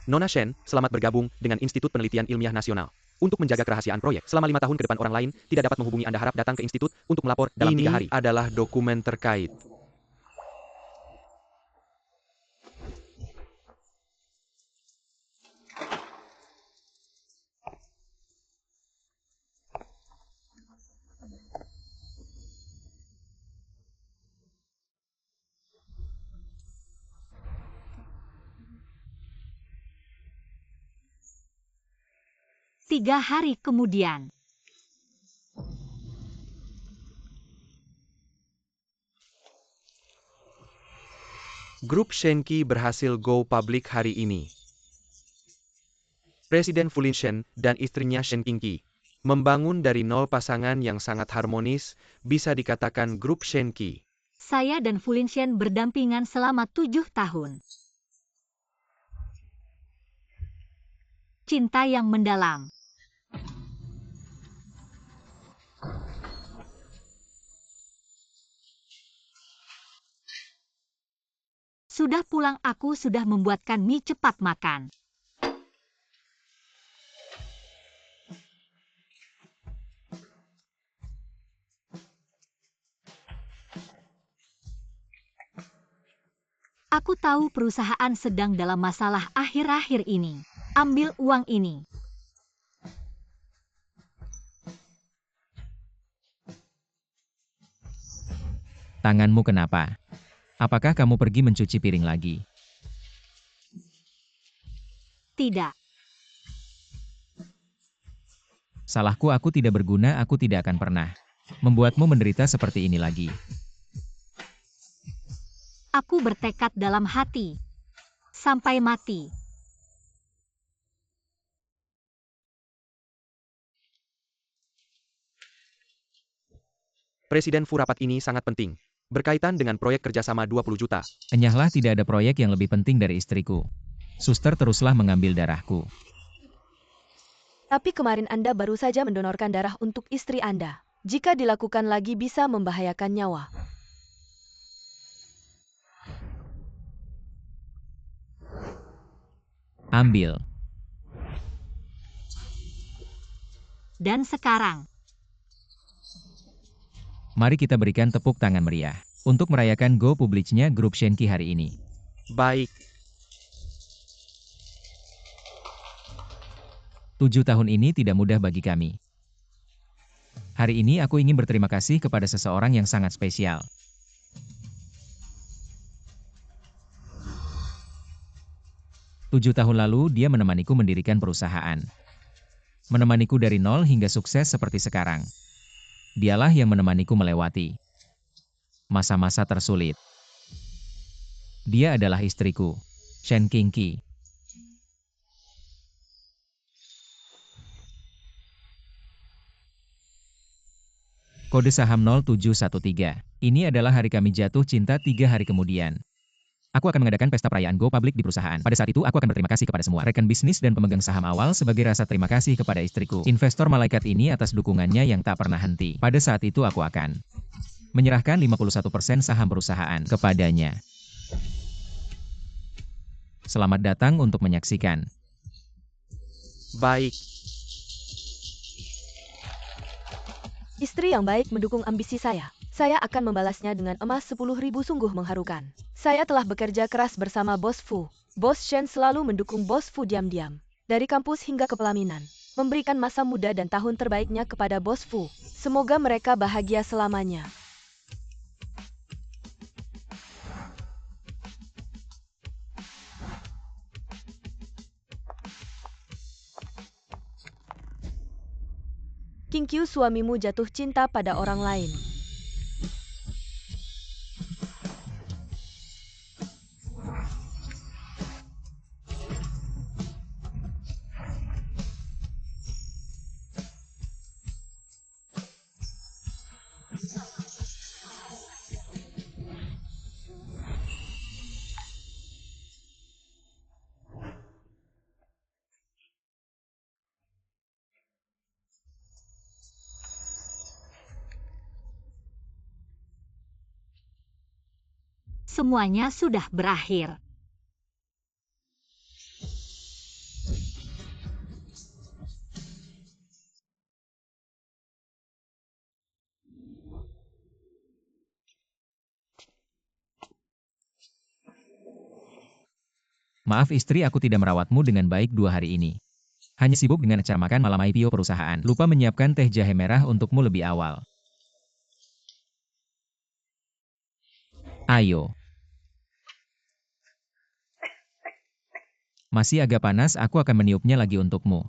Nona Shen, selamat bergabung dengan Institut Penelitian Ilmiah Nasional. Untuk menjaga kerahasiaan proyek selama 5 tahun ke depan orang lain tidak dapat menghubungi Anda harap datang ke institut untuk melapor dalam 3 hari. Ini adalah dokumen terkait. Tiga hari kemudian. Grup Shenki berhasil go public hari ini. Presiden Fulin Shen dan istrinya Shen Qingqi membangun dari nol pasangan yang sangat harmonis, bisa dikatakan grup Shenki. Saya dan Fulin Shen berdampingan selama 7 tahun. Cinta yang mendalam. Sudah pulang aku sudah membuatkan mie cepat makan. Aku tahu perusahaan sedang dalam masalah akhir-akhir ini. Ambil uang ini. Tanganmu kenapa? Apakah kamu pergi mencuci piring lagi? Tidak. Salahku, aku tidak berguna, aku tidak akan pernah membuatmu menderita seperti ini lagi. Aku bertekad dalam hati. Sampai mati. Presiden Fu, rapat ini sangat penting. Berkaitan dengan proyek kerjasama 20 juta. Enyahlah, tidak ada proyek yang lebih penting dari istriku. Suster teruslah mengambil darahku. Tapi kemarin Anda baru saja mendonorkan darah untuk istri Anda. Jika dilakukan lagi bisa membahayakan nyawa. Ambil. Dan sekarang. Mari kita berikan tepuk tangan meriah untuk merayakan go publiknya grup Shenki hari ini. Baik. 7 tahun ini tidak mudah bagi kami. Hari ini aku ingin berterima kasih kepada seseorang yang sangat spesial. Tujuh tahun lalu dia menemaniku mendirikan perusahaan. Menemaniku dari nol hingga sukses seperti sekarang. Dialah yang menemaniku melewati masa-masa tersulit. Dia adalah istriku, Shen Qingqi. Kode saham 0713. Ini adalah hari kami jatuh cinta 3 hari kemudian. Aku akan mengadakan pesta perayaan go public di perusahaan. Pada saat itu aku akan berterima kasih kepada semua rekan bisnis dan pemegang saham awal sebagai rasa terima kasih kepada istriku, investor malaikat ini atas dukungannya yang tak pernah henti. Pada saat itu aku akan menyerahkan 51% saham perusahaan kepadanya. Selamat datang untuk menyaksikan. Baik. Istri yang baik mendukung ambisi saya. Saya akan membalasnya dengan emas 10.000, sungguh mengharukan. Saya telah bekerja keras bersama Bos Fu. Bos Shen selalu mendukung Bos Fu diam-diam. Dari kampus hingga ke pelaminan. Memberikan masa muda dan tahun terbaiknya kepada Bos Fu. Semoga mereka bahagia selamanya. Qingqiu, suamimu jatuh cinta pada orang lain. Semuanya sudah berakhir. Maaf istri, aku tidak merawatmu dengan baik 2 hari ini. Hanya sibuk dengan acara makan malam IPO perusahaan. Lupa menyiapkan teh jahe merah untukmu lebih awal. Ayo. Masih agak panas, aku akan meniupnya lagi untukmu.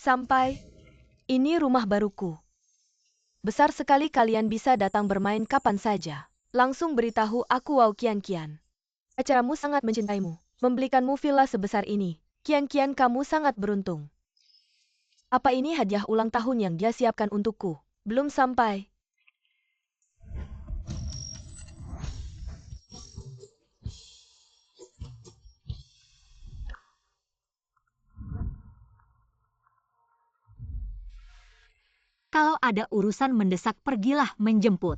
Sampai, ini rumah baruku. Besar sekali, kalian bisa datang bermain kapan saja. Langsung beritahu aku, Wow Kian. Acaramu sangat mencintaimu, membelikanmu villa sebesar ini. Kian, kamu sangat beruntung. Apa ini hadiah ulang tahun yang dia siapkan untukku? Belum sampai. Kalau ada urusan mendesak, pergilah menjemput.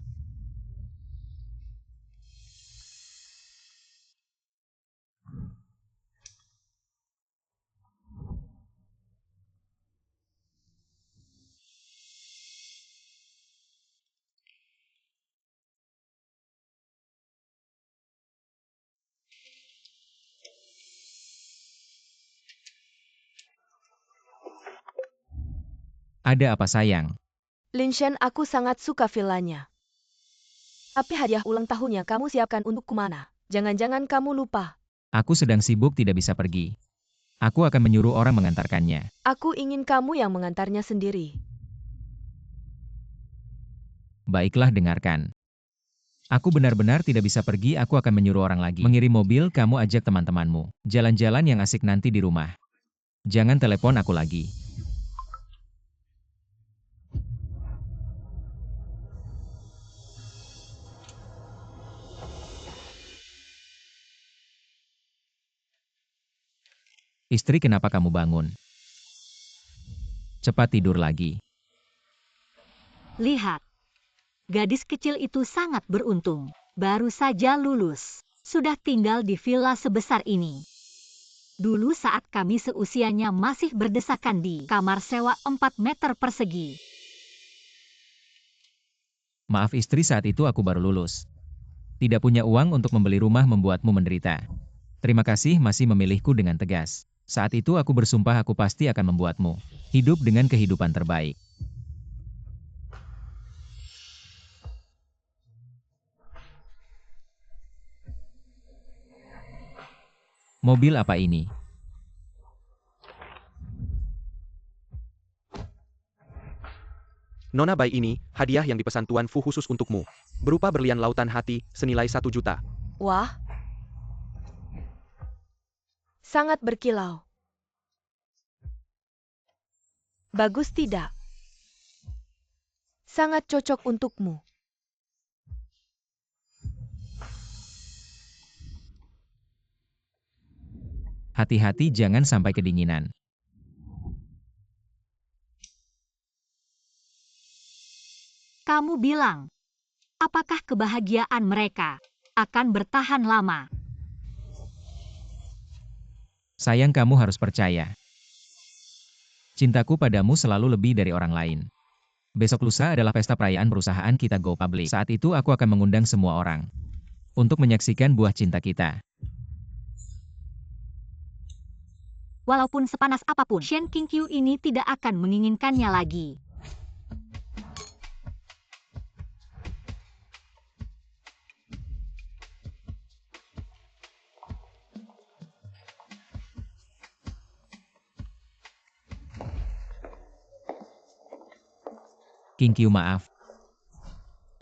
Ada apa sayang? Lin Shen, aku sangat suka villanya. Tapi hadiah ulang tahunnya kamu siapkan untukku mana? Jangan-jangan kamu lupa. Aku sedang sibuk, tidak bisa pergi. Aku akan menyuruh orang mengantarkannya. Aku ingin kamu yang mengantarnya sendiri. Baiklah, dengarkan. Aku benar-benar tidak bisa pergi, aku akan menyuruh orang lagi. Mengirim mobil, kamu ajak teman-temanmu. Jalan-jalan yang asik nanti di rumah. Jangan telepon aku lagi. Istri, kenapa kamu bangun? Cepat tidur lagi. Lihat. Gadis kecil itu sangat beruntung. Baru saja lulus. Sudah tinggal di villa sebesar ini. Dulu saat kami seusianya masih berdesakan di kamar sewa 4 meter persegi. Maaf istri, saat itu aku baru lulus. Tidak punya uang untuk membeli rumah, membuatmu menderita. Terima kasih masih memilihku dengan tegas. Saat itu aku bersumpah aku pasti akan membuatmu hidup dengan kehidupan terbaik. Mobil apa ini? Nona bayi ini, hadiah yang dipesan Tuan Fu khusus untukmu. Berupa berlian lautan hati, senilai 1 juta. Wah. Sangat berkilau. Bagus tidak? Sangat cocok untukmu. Hati-hati jangan sampai kedinginan. Kamu bilang, apakah kebahagiaan mereka akan bertahan lama? Sayang, kamu harus percaya. Cintaku padamu selalu lebih dari orang lain. Besok lusa adalah pesta perayaan perusahaan kita Go Public. Saat itu aku akan mengundang semua orang untuk menyaksikan buah cinta kita. Walaupun sepanas apapun, Shen Qingqiu ini tidak akan menginginkannya lagi. Qingqiu, maaf.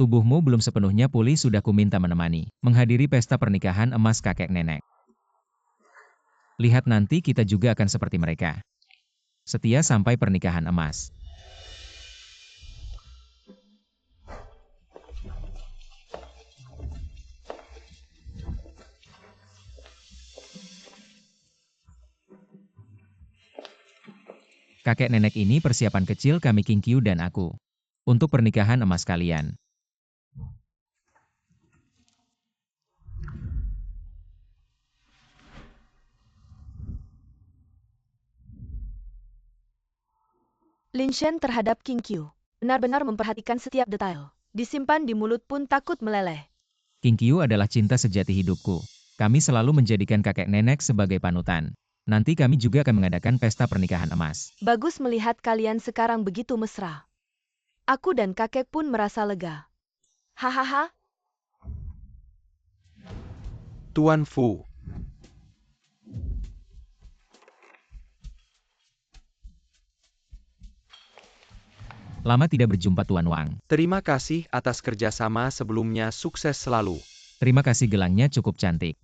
Tubuhmu belum sepenuhnya pulih, sudah kuminta menemani menghadiri pesta pernikahan emas kakek nenek. Lihat nanti kita juga akan seperti mereka. Setia sampai pernikahan emas. Kakek nenek ini persiapan kecil kami Qingqiu dan aku untuk pernikahan emas kalian. Lin Shen terhadap King Qiu. Benar-benar memperhatikan setiap detail. Disimpan di mulut pun takut meleleh. King Qiu adalah cinta sejati hidupku. Kami selalu menjadikan kakek nenek sebagai panutan. Nanti kami juga akan mengadakan pesta pernikahan emas. Bagus melihat kalian sekarang begitu mesra. Aku dan kakek pun merasa lega. Hahaha, Tuan Fu. Lama tidak berjumpa Tuan Wang. Terima kasih atas kerjasama sebelumnya, sukses selalu. Terima kasih, gelangnya cukup cantik.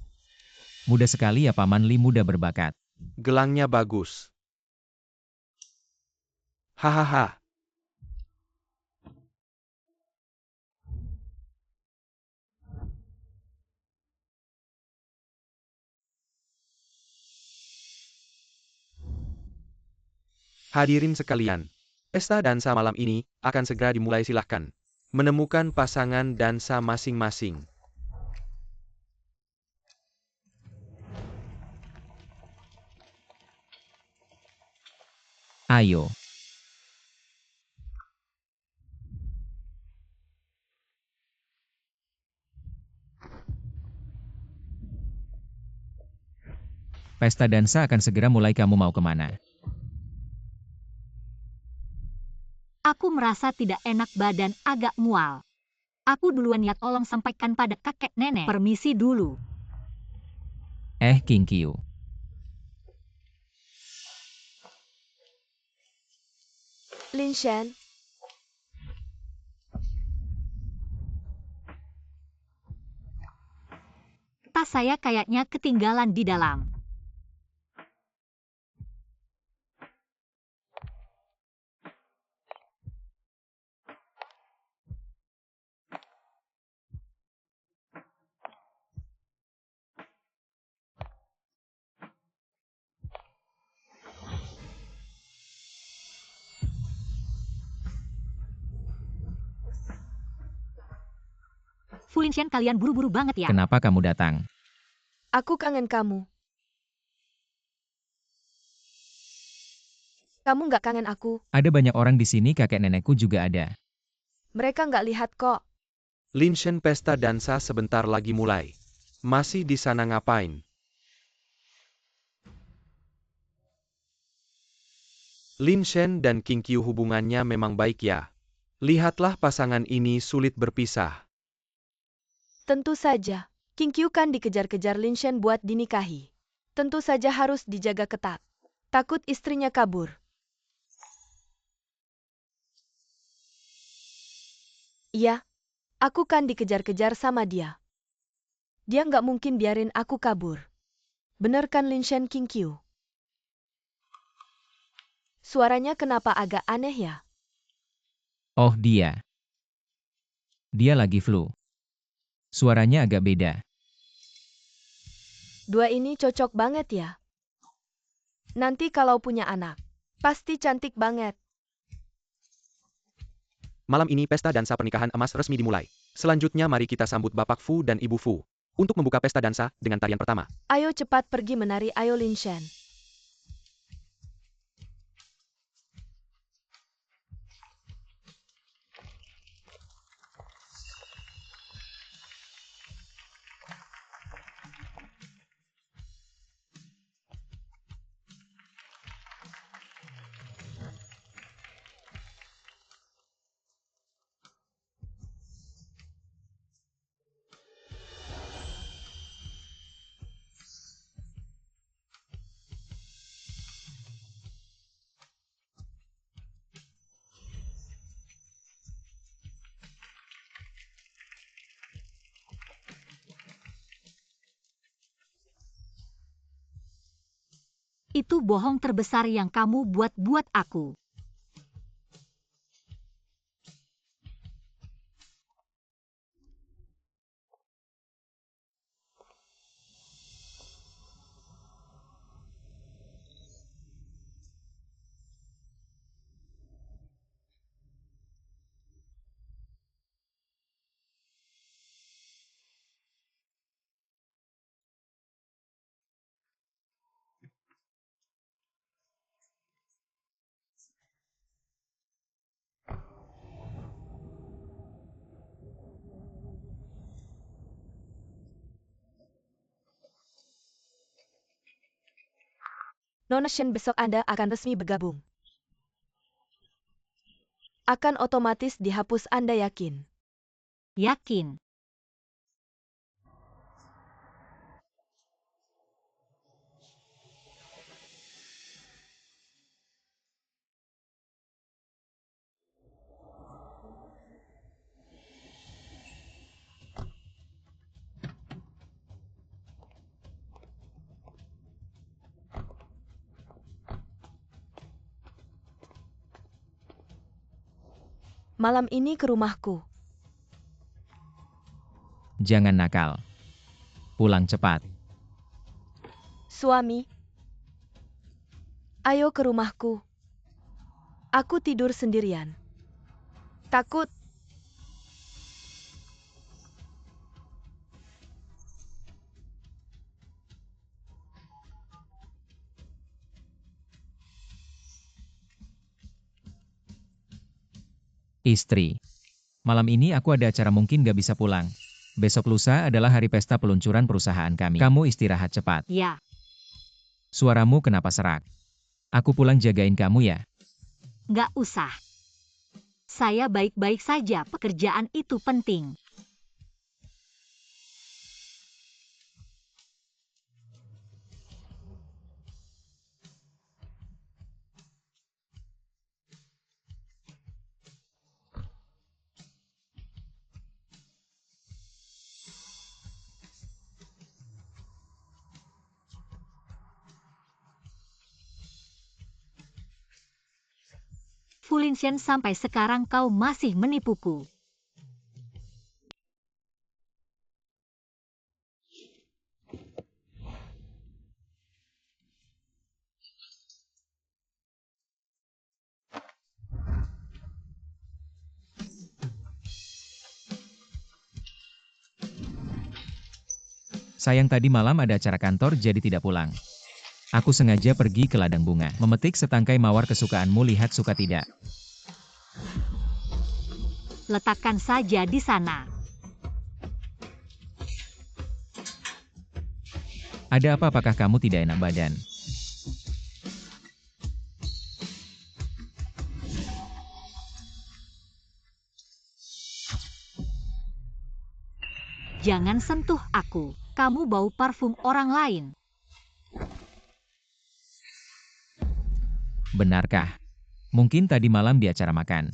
Mudah sekali ya Paman Li, muda berbakat. Gelangnya bagus. Hahaha. Hadirin sekalian, pesta dansa malam ini akan segera dimulai, silahkan. Menemukan pasangan dansa masing-masing. Ayo. Pesta dansa akan segera mulai, kamu mau kemana? Aku merasa tidak enak, badan agak mual. Aku duluan ya, tolong sampaikan pada kakek nenek. Permisi dulu. King Qiu. Lin Shen. Tas saya kayaknya ketinggalan di dalam. Fu Lin Shen, kalian buru-buru banget ya. Kenapa kamu datang? Aku kangen kamu. Kamu nggak kangen aku? Ada banyak orang di sini, kakek nenekku juga ada. Mereka nggak lihat kok. Lin Shen, pesta dansa sebentar lagi mulai. Masih di sana ngapain? Lin Shen dan King Qiu hubungannya memang baik ya. Lihatlah pasangan ini sulit berpisah. Tentu saja. King Qiu kan dikejar-kejar Lin Shen buat dinikahi. Tentu saja harus dijaga ketat. Takut istrinya kabur. Iya, aku kan dikejar-kejar sama dia. Dia nggak mungkin biarin aku kabur. Bener kan Lin Shen, King Qiu? Suaranya kenapa agak aneh ya? Oh, dia. Dia lagi flu. Suaranya agak beda. Dua ini cocok banget ya. Nanti kalau punya anak, pasti cantik banget. Malam ini pesta dansa pernikahan emas resmi dimulai. Selanjutnya mari kita sambut Bapak Fu dan Ibu Fu untuk membuka pesta dansa dengan tarian pertama. Ayo cepat pergi menari, ayo Lin Shen. Itu bohong terbesar yang kamu buat aku. Nona Shen, besok Anda akan resmi bergabung. Akan otomatis dihapus, Anda yakin? Yakin. Malam ini ke rumahku. Jangan nakal. Pulang cepat. Suami, ayo ke rumahku. Aku tidur sendirian. Takut. Istri. Malam ini aku ada acara, mungkin gak bisa pulang. Besok lusa adalah hari pesta peluncuran perusahaan kami. Kamu istirahat cepat. Ya, Suaramu kenapa serak? Aku pulang jagain kamu ya. nggak usah. Saya baik-baik saja, pekerjaan itu penting. Fulinshen, sampai sekarang kau masih menipuku. Sayang, tadi malam ada acara kantor jadi tidak pulang. Aku sengaja pergi ke ladang bunga, memetik setangkai mawar kesukaanmu, lihat suka tidak. Letakkan saja di sana. Ada apa, apakah kamu tidak enak badan? Jangan sentuh aku. Kamu bau parfum orang lain. Benarkah? Mungkin tadi malam di acara makan.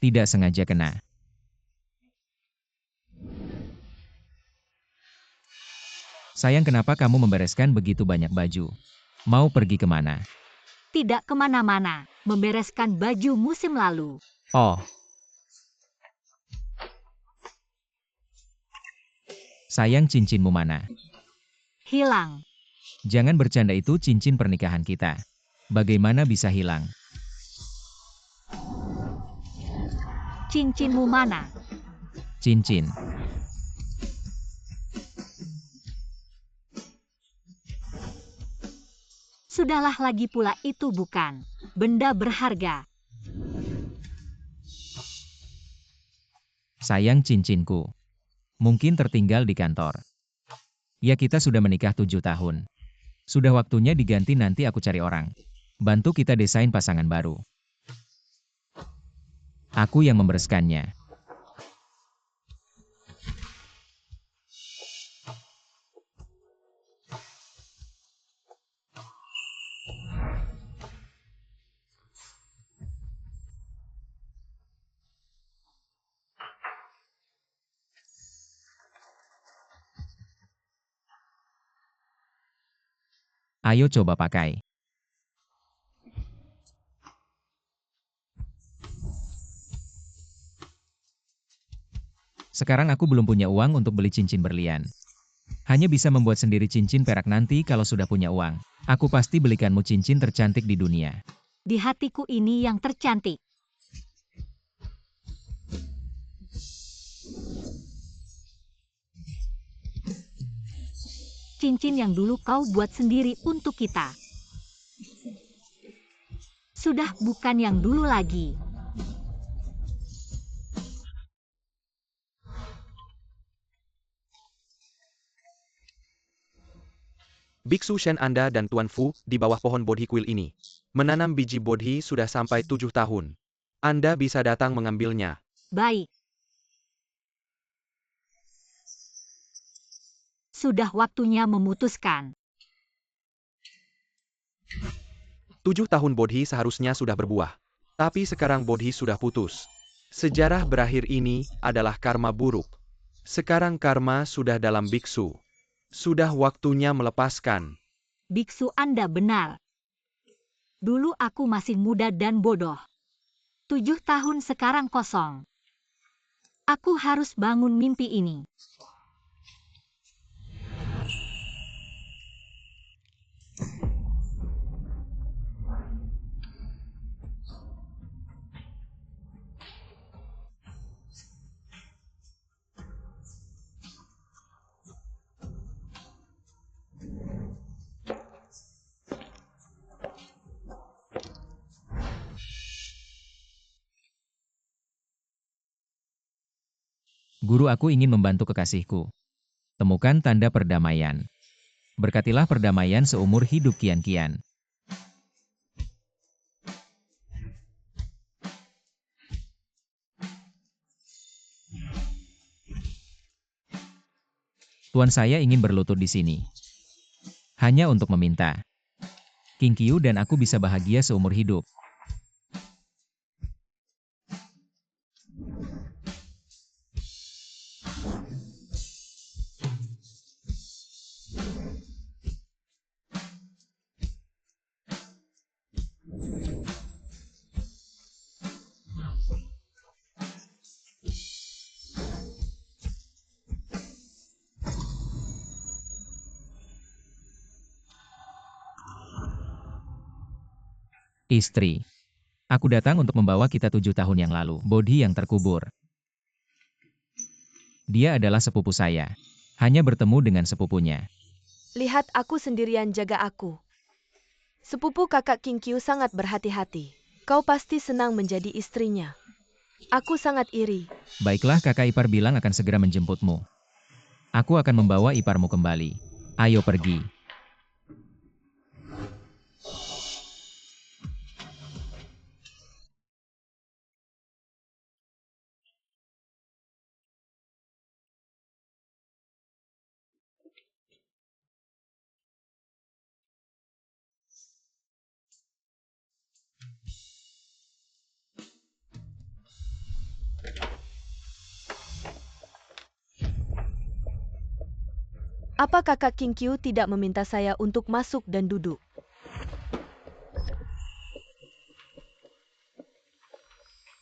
Tidak sengaja kena. Sayang, kenapa kamu membereskan begitu banyak baju? Mau pergi kemana? Tidak kemana-mana. Membereskan baju musim lalu. Oh. Sayang, cincinmu mana? Hilang. Jangan bercanda, itu cincin pernikahan kita. Bagaimana bisa hilang? Cincinmu mana? Cincin. Sudahlah, lagi pula itu bukan benda berharga. Sayang, cincinku. Mungkin tertinggal di kantor. Ya, kita sudah menikah 7 tahun. Sudah waktunya diganti, nanti aku cari orang. Bantu kita desain pasangan baru. Aku yang membereskannya. Ayo coba pakai. Sekarang aku belum punya uang untuk beli cincin berlian. Hanya bisa membuat sendiri cincin perak. Nanti kalau sudah punya uang, aku pasti belikanmu cincin tercantik di dunia. Di hatiku ini yang tercantik. Cincin yang dulu kau buat sendiri untuk kita. Sudah bukan yang dulu lagi. Biksu Shen Anda dan Tuan Fu di bawah pohon bodhi kuil ini. Menanam biji bodhi sudah sampai 7 tahun. Anda bisa datang mengambilnya. Baik. Sudah waktunya memutuskan. 7 tahun bodhi seharusnya sudah berbuah. Tapi sekarang bodhi sudah putus. Sejarah berakhir ini adalah karma buruk. Sekarang karma sudah dalam biksu. Sudah waktunya melepaskan. Biksu Anda benar. Dulu aku masih muda dan bodoh. 7 tahun sekarang kosong. Aku harus bangun mimpi ini. Guru aku ingin membantu kekasihku. Temukan tanda perdamaian. Berkatilah perdamaian seumur hidup kian-kian. Tuan saya ingin berlutut di sini. Hanya untuk meminta. King Qiu dan aku bisa bahagia seumur hidup. Istri. Aku datang untuk membawa kita 7 tahun yang lalu, bodhi yang terkubur. Dia adalah sepupu saya. Hanya bertemu dengan sepupunya. Lihat aku sendirian jaga aku. Sepupu kakak King Qiu sangat berhati-hati. Kau pasti senang menjadi istrinya. Aku sangat iri. Baiklah, kakak ipar bilang akan segera menjemputmu. Aku akan membawa iparmu kembali. Ayo pergi. Apa kakak King Qiu tidak meminta saya untuk masuk dan duduk?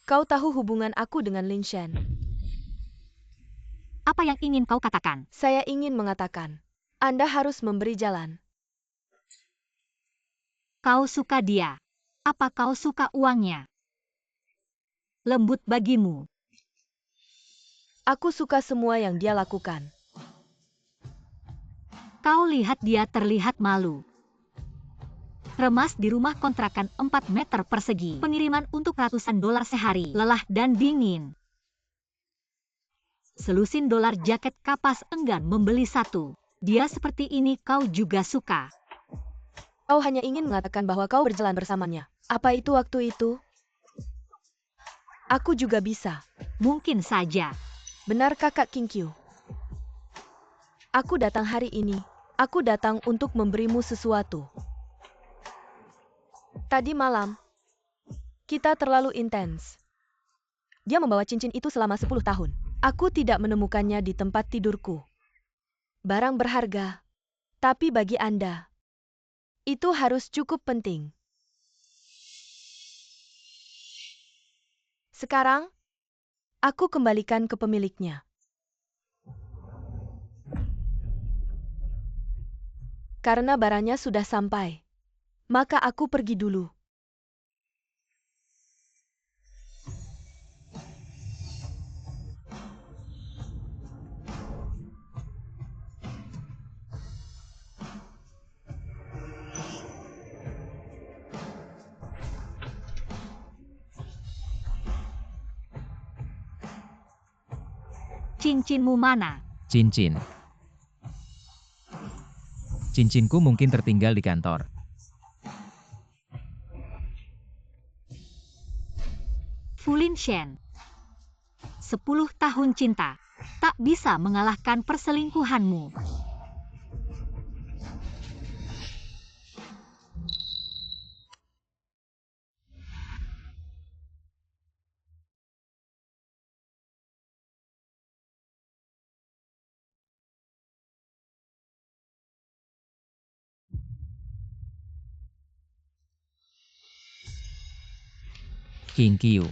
Kau tahu hubungan aku dengan Lin Shen. Apa yang ingin kau katakan? Saya ingin mengatakan, Anda harus memberi jalan. Kau suka dia. Apa kau suka uangnya? Lembut bagimu. Aku suka semua yang dia lakukan. Kau lihat dia terlihat malu. Remas di rumah kontrakan 4 meter persegi. Pengiriman untuk ratusan dolar sehari. Lelah dan dingin. Selusin dolar jaket kapas enggan membeli satu. Dia seperti ini kau juga suka. Kau hanya ingin mengatakan bahwa kau berjalan bersamanya. Apa itu waktu itu? Aku juga bisa. Mungkin saja. Benar kakak King Qiu. Aku datang hari ini. Aku datang untuk memberimu sesuatu. Tadi malam, kita terlalu intens. Dia membawa cincin itu selama 10 tahun. Aku tidak menemukannya di tempat tidurku. Barang berharga. Tapi bagi Anda, itu harus cukup penting. Sekarang, aku kembalikan ke pemiliknya. Karena barangnya sudah sampai, maka aku pergi dulu. Cincinmu mana? Cincin. Cincinku mungkin tertinggal di kantor. Fulin Shen. 10 tahun cinta. Tak bisa mengalahkan perselingkuhanmu. King Qiu.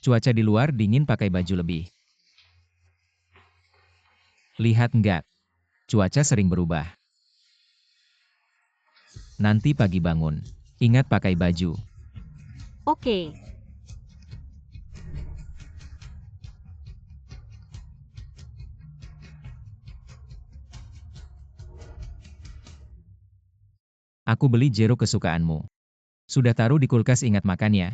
Cuaca di luar dingin, pakai baju lebih. Lihat enggak? Cuaca sering berubah. Nanti pagi bangun, ingat pakai baju. Oke. Aku beli jeruk kesukaanmu. Sudah taruh di kulkas, ingat makan ya.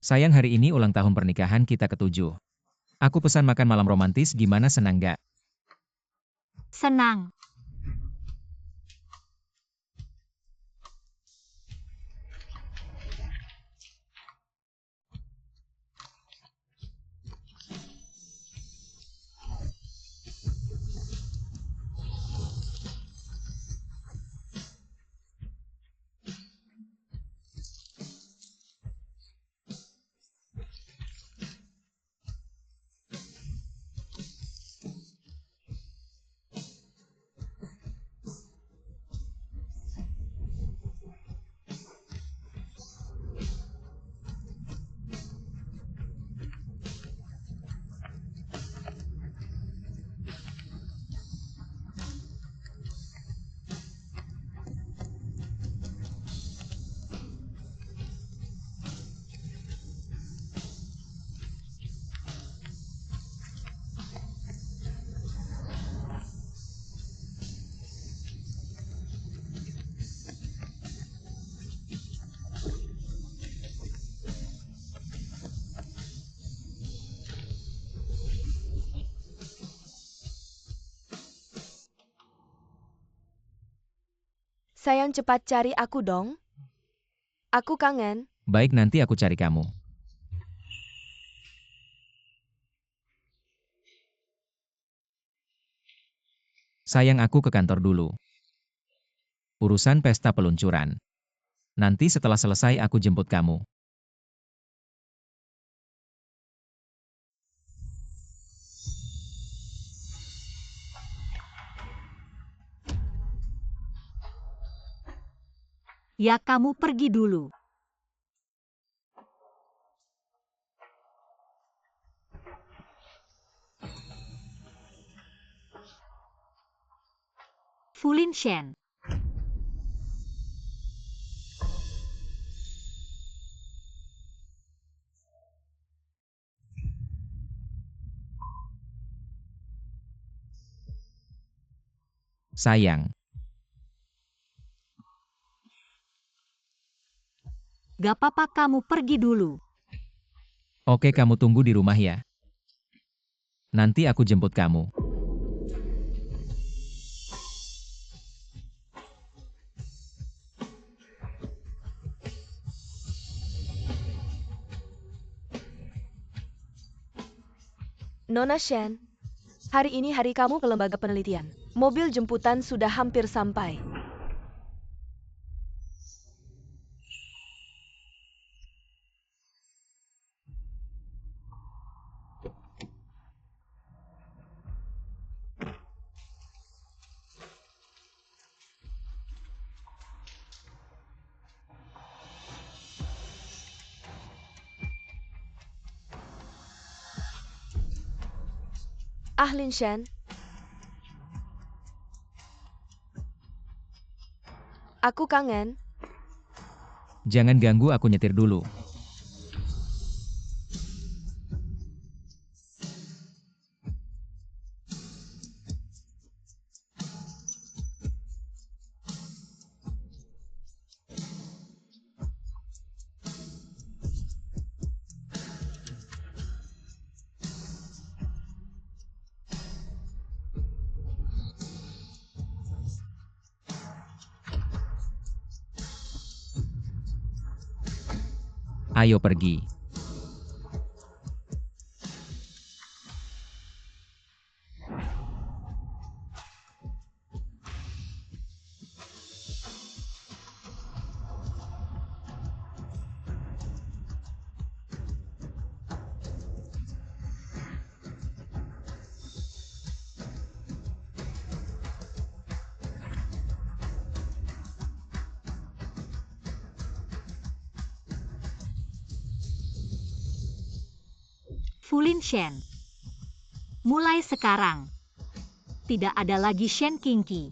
Sayang, hari ini ulang tahun pernikahan kita ke-7. Aku pesan makan malam romantis, gimana, senang gak? Senang. Sayang, cepat cari aku dong. Aku kangen. Baik, nanti aku cari kamu. Sayang, aku ke kantor dulu. Urusan pesta peluncuran. Nanti setelah selesai aku jemput kamu. Ya, kamu pergi dulu. Fulin Shen. Sayang, Gak apa-apa, kamu pergi dulu. oke, kamu tunggu di rumah ya. Nanti aku jemput kamu. Nona Shen, hari ini hari kamu ke lembaga penelitian. Mobil jemputan sudah hampir sampai. Lin Shen. Aku kangen. Jangan ganggu aku nyetir dulu. Ayo pergi. Fulin Shen. Mulai sekarang, tidak ada lagi Shen Qingqi.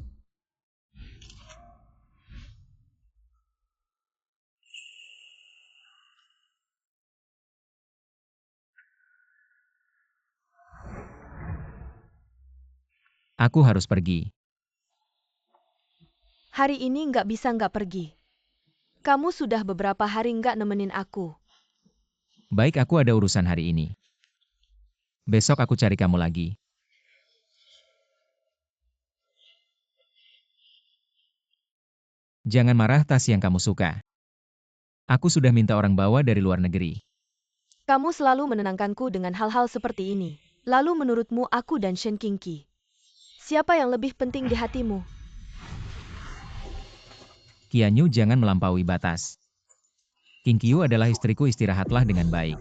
Aku harus pergi. Hari ini nggak bisa nggak pergi. Kamu sudah beberapa hari nggak nemenin aku. Baik, aku ada urusan hari ini. Besok aku cari kamu lagi. Jangan marah, tas yang kamu suka. Aku sudah minta orang bawa dari luar negeri. Kamu selalu menenangkanku dengan hal-hal seperti ini. Lalu menurutmu aku dan Shen Qingqi, siapa yang lebih penting di hatimu? Qianyu, jangan melampaui batas. Qingqiu adalah istriku, istirahatlah dengan baik.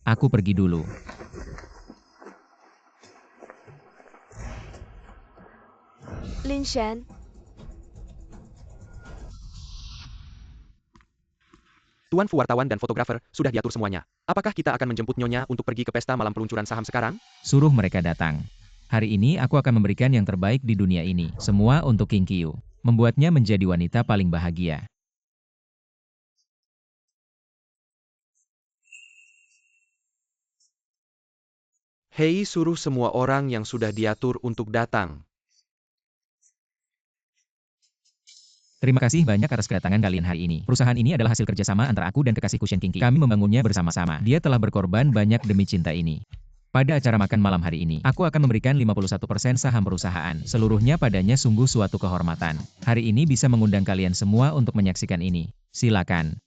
Aku pergi dulu. Lin Shen, Tuan Fu, wartawan dan fotografer, sudah diatur semuanya. Apakah kita akan menjemput Nyonya untuk pergi ke pesta malam peluncuran saham sekarang? Suruh mereka datang. Hari ini aku akan memberikan yang terbaik di dunia ini. Semua untuk Qingqiu. Membuatnya menjadi wanita paling bahagia. Hei, suruh semua orang yang sudah diatur untuk datang. Terima kasih banyak atas kedatangan kalian hari ini. Perusahaan ini adalah hasil kerjasama antara aku dan kekasihku Shen Qingqi. Kami membangunnya bersama-sama. Dia telah berkorban banyak demi cinta ini. Pada acara makan malam hari ini, aku akan memberikan 51% saham perusahaan. Seluruhnya padanya, sungguh suatu kehormatan. Hari ini bisa mengundang kalian semua untuk menyaksikan ini. Silakan.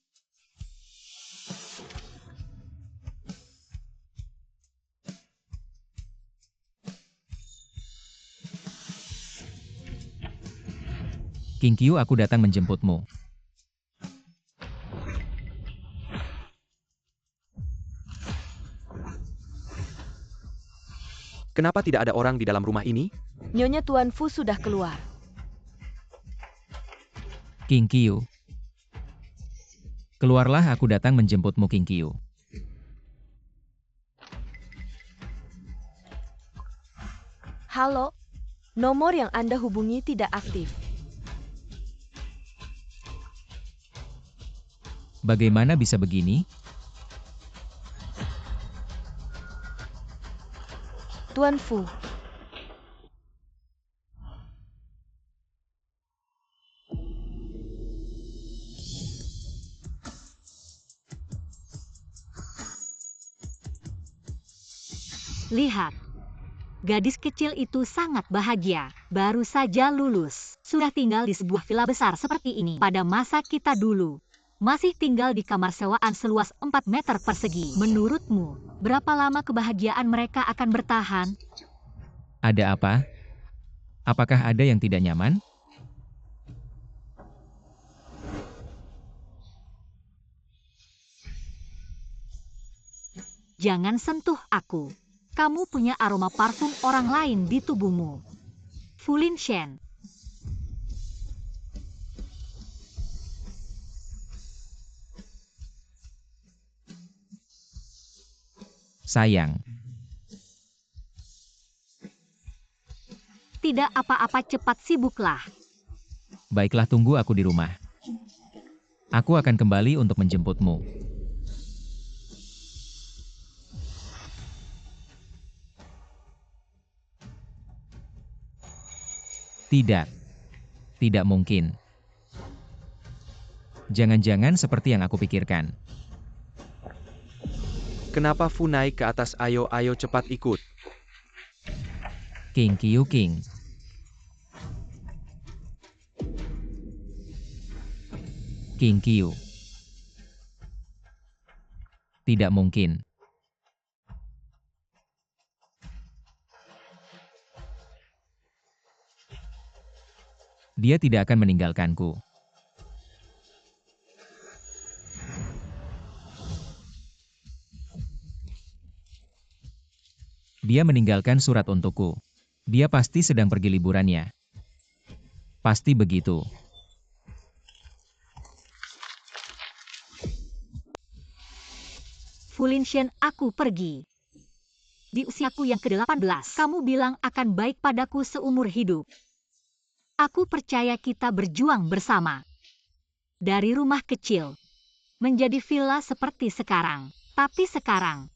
Qingqiu, aku datang menjemputmu. Kenapa tidak ada orang di dalam rumah ini? Nyonya Tuan Fu sudah keluar. Qingqiu. Keluarlah, aku datang menjemputmu, Qingqiu. Halo, nomor yang Anda hubungi tidak aktif. Bagaimana bisa begini? Tuan Fu, Lihat. Gadis kecil itu sangat bahagia. Baru saja lulus. Sudah tinggal di sebuah villa besar seperti ini. Pada masa kita dulu, masih tinggal di kamar sewaan seluas 4 meter persegi. Menurutmu, berapa lama kebahagiaan mereka akan bertahan? Ada apa? Apakah ada yang tidak nyaman? Jangan sentuh aku. Kamu punya aroma parfum orang lain di tubuhmu. Fulin Shen. Sayang. Tidak apa-apa, cepat sibuklah. Baiklah, tunggu aku di rumah. Aku akan kembali untuk menjemputmu. Tidak. Tidak mungkin. Jangan-jangan seperti yang aku pikirkan. Kenapa Fu naik ke atas? Ayo cepat ikut. King Qiu King. King Qiu. Tidak mungkin. Dia tidak akan meninggalkanku. Dia meninggalkan surat untukku. Dia pasti sedang pergi liburannya. Pasti begitu. Fu Linshen, aku pergi. Di usiaku yang ke-18, kamu bilang akan baik padaku seumur hidup. Aku percaya kita berjuang bersama. Dari rumah kecil, menjadi villa seperti sekarang. Tapi sekarang,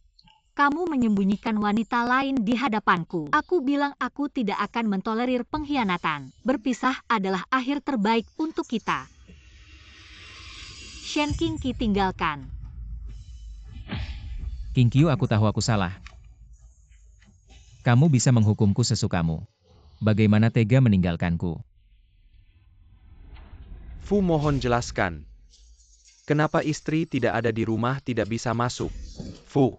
kamu menyembunyikan wanita lain di hadapanku. Aku bilang aku tidak akan mentolerir pengkhianatan. Berpisah adalah akhir terbaik untuk kita. Shen Qingqi tinggalkan. King Qiu, aku tahu aku salah. Kamu bisa menghukumku sesukamu. Bagaimana tega meninggalkanku? Fu, mohon jelaskan. Kenapa istri tidak ada di rumah, tidak bisa masuk? Fu.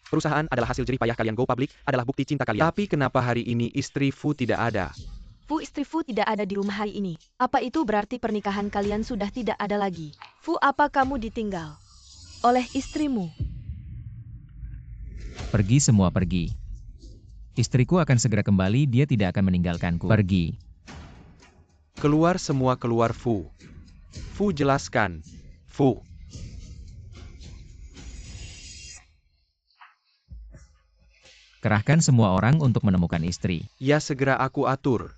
Perusahaan adalah hasil jerih payah kalian. Go public adalah bukti cinta kalian. Tapi kenapa hari ini istri Fu tidak ada? Fu, istri Fu tidak ada di rumah hari ini. Apa itu berarti pernikahan kalian sudah tidak ada lagi? Fu, apa kamu ditinggal oleh istrimu? Pergi semua pergi. Istriku akan segera kembali, dia tidak akan meninggalkanku. Pergi. Keluar semua, keluar Fu. Fu, jelaskan. Fu. Kerahkan semua orang untuk menemukan istri. Ya, segera aku atur.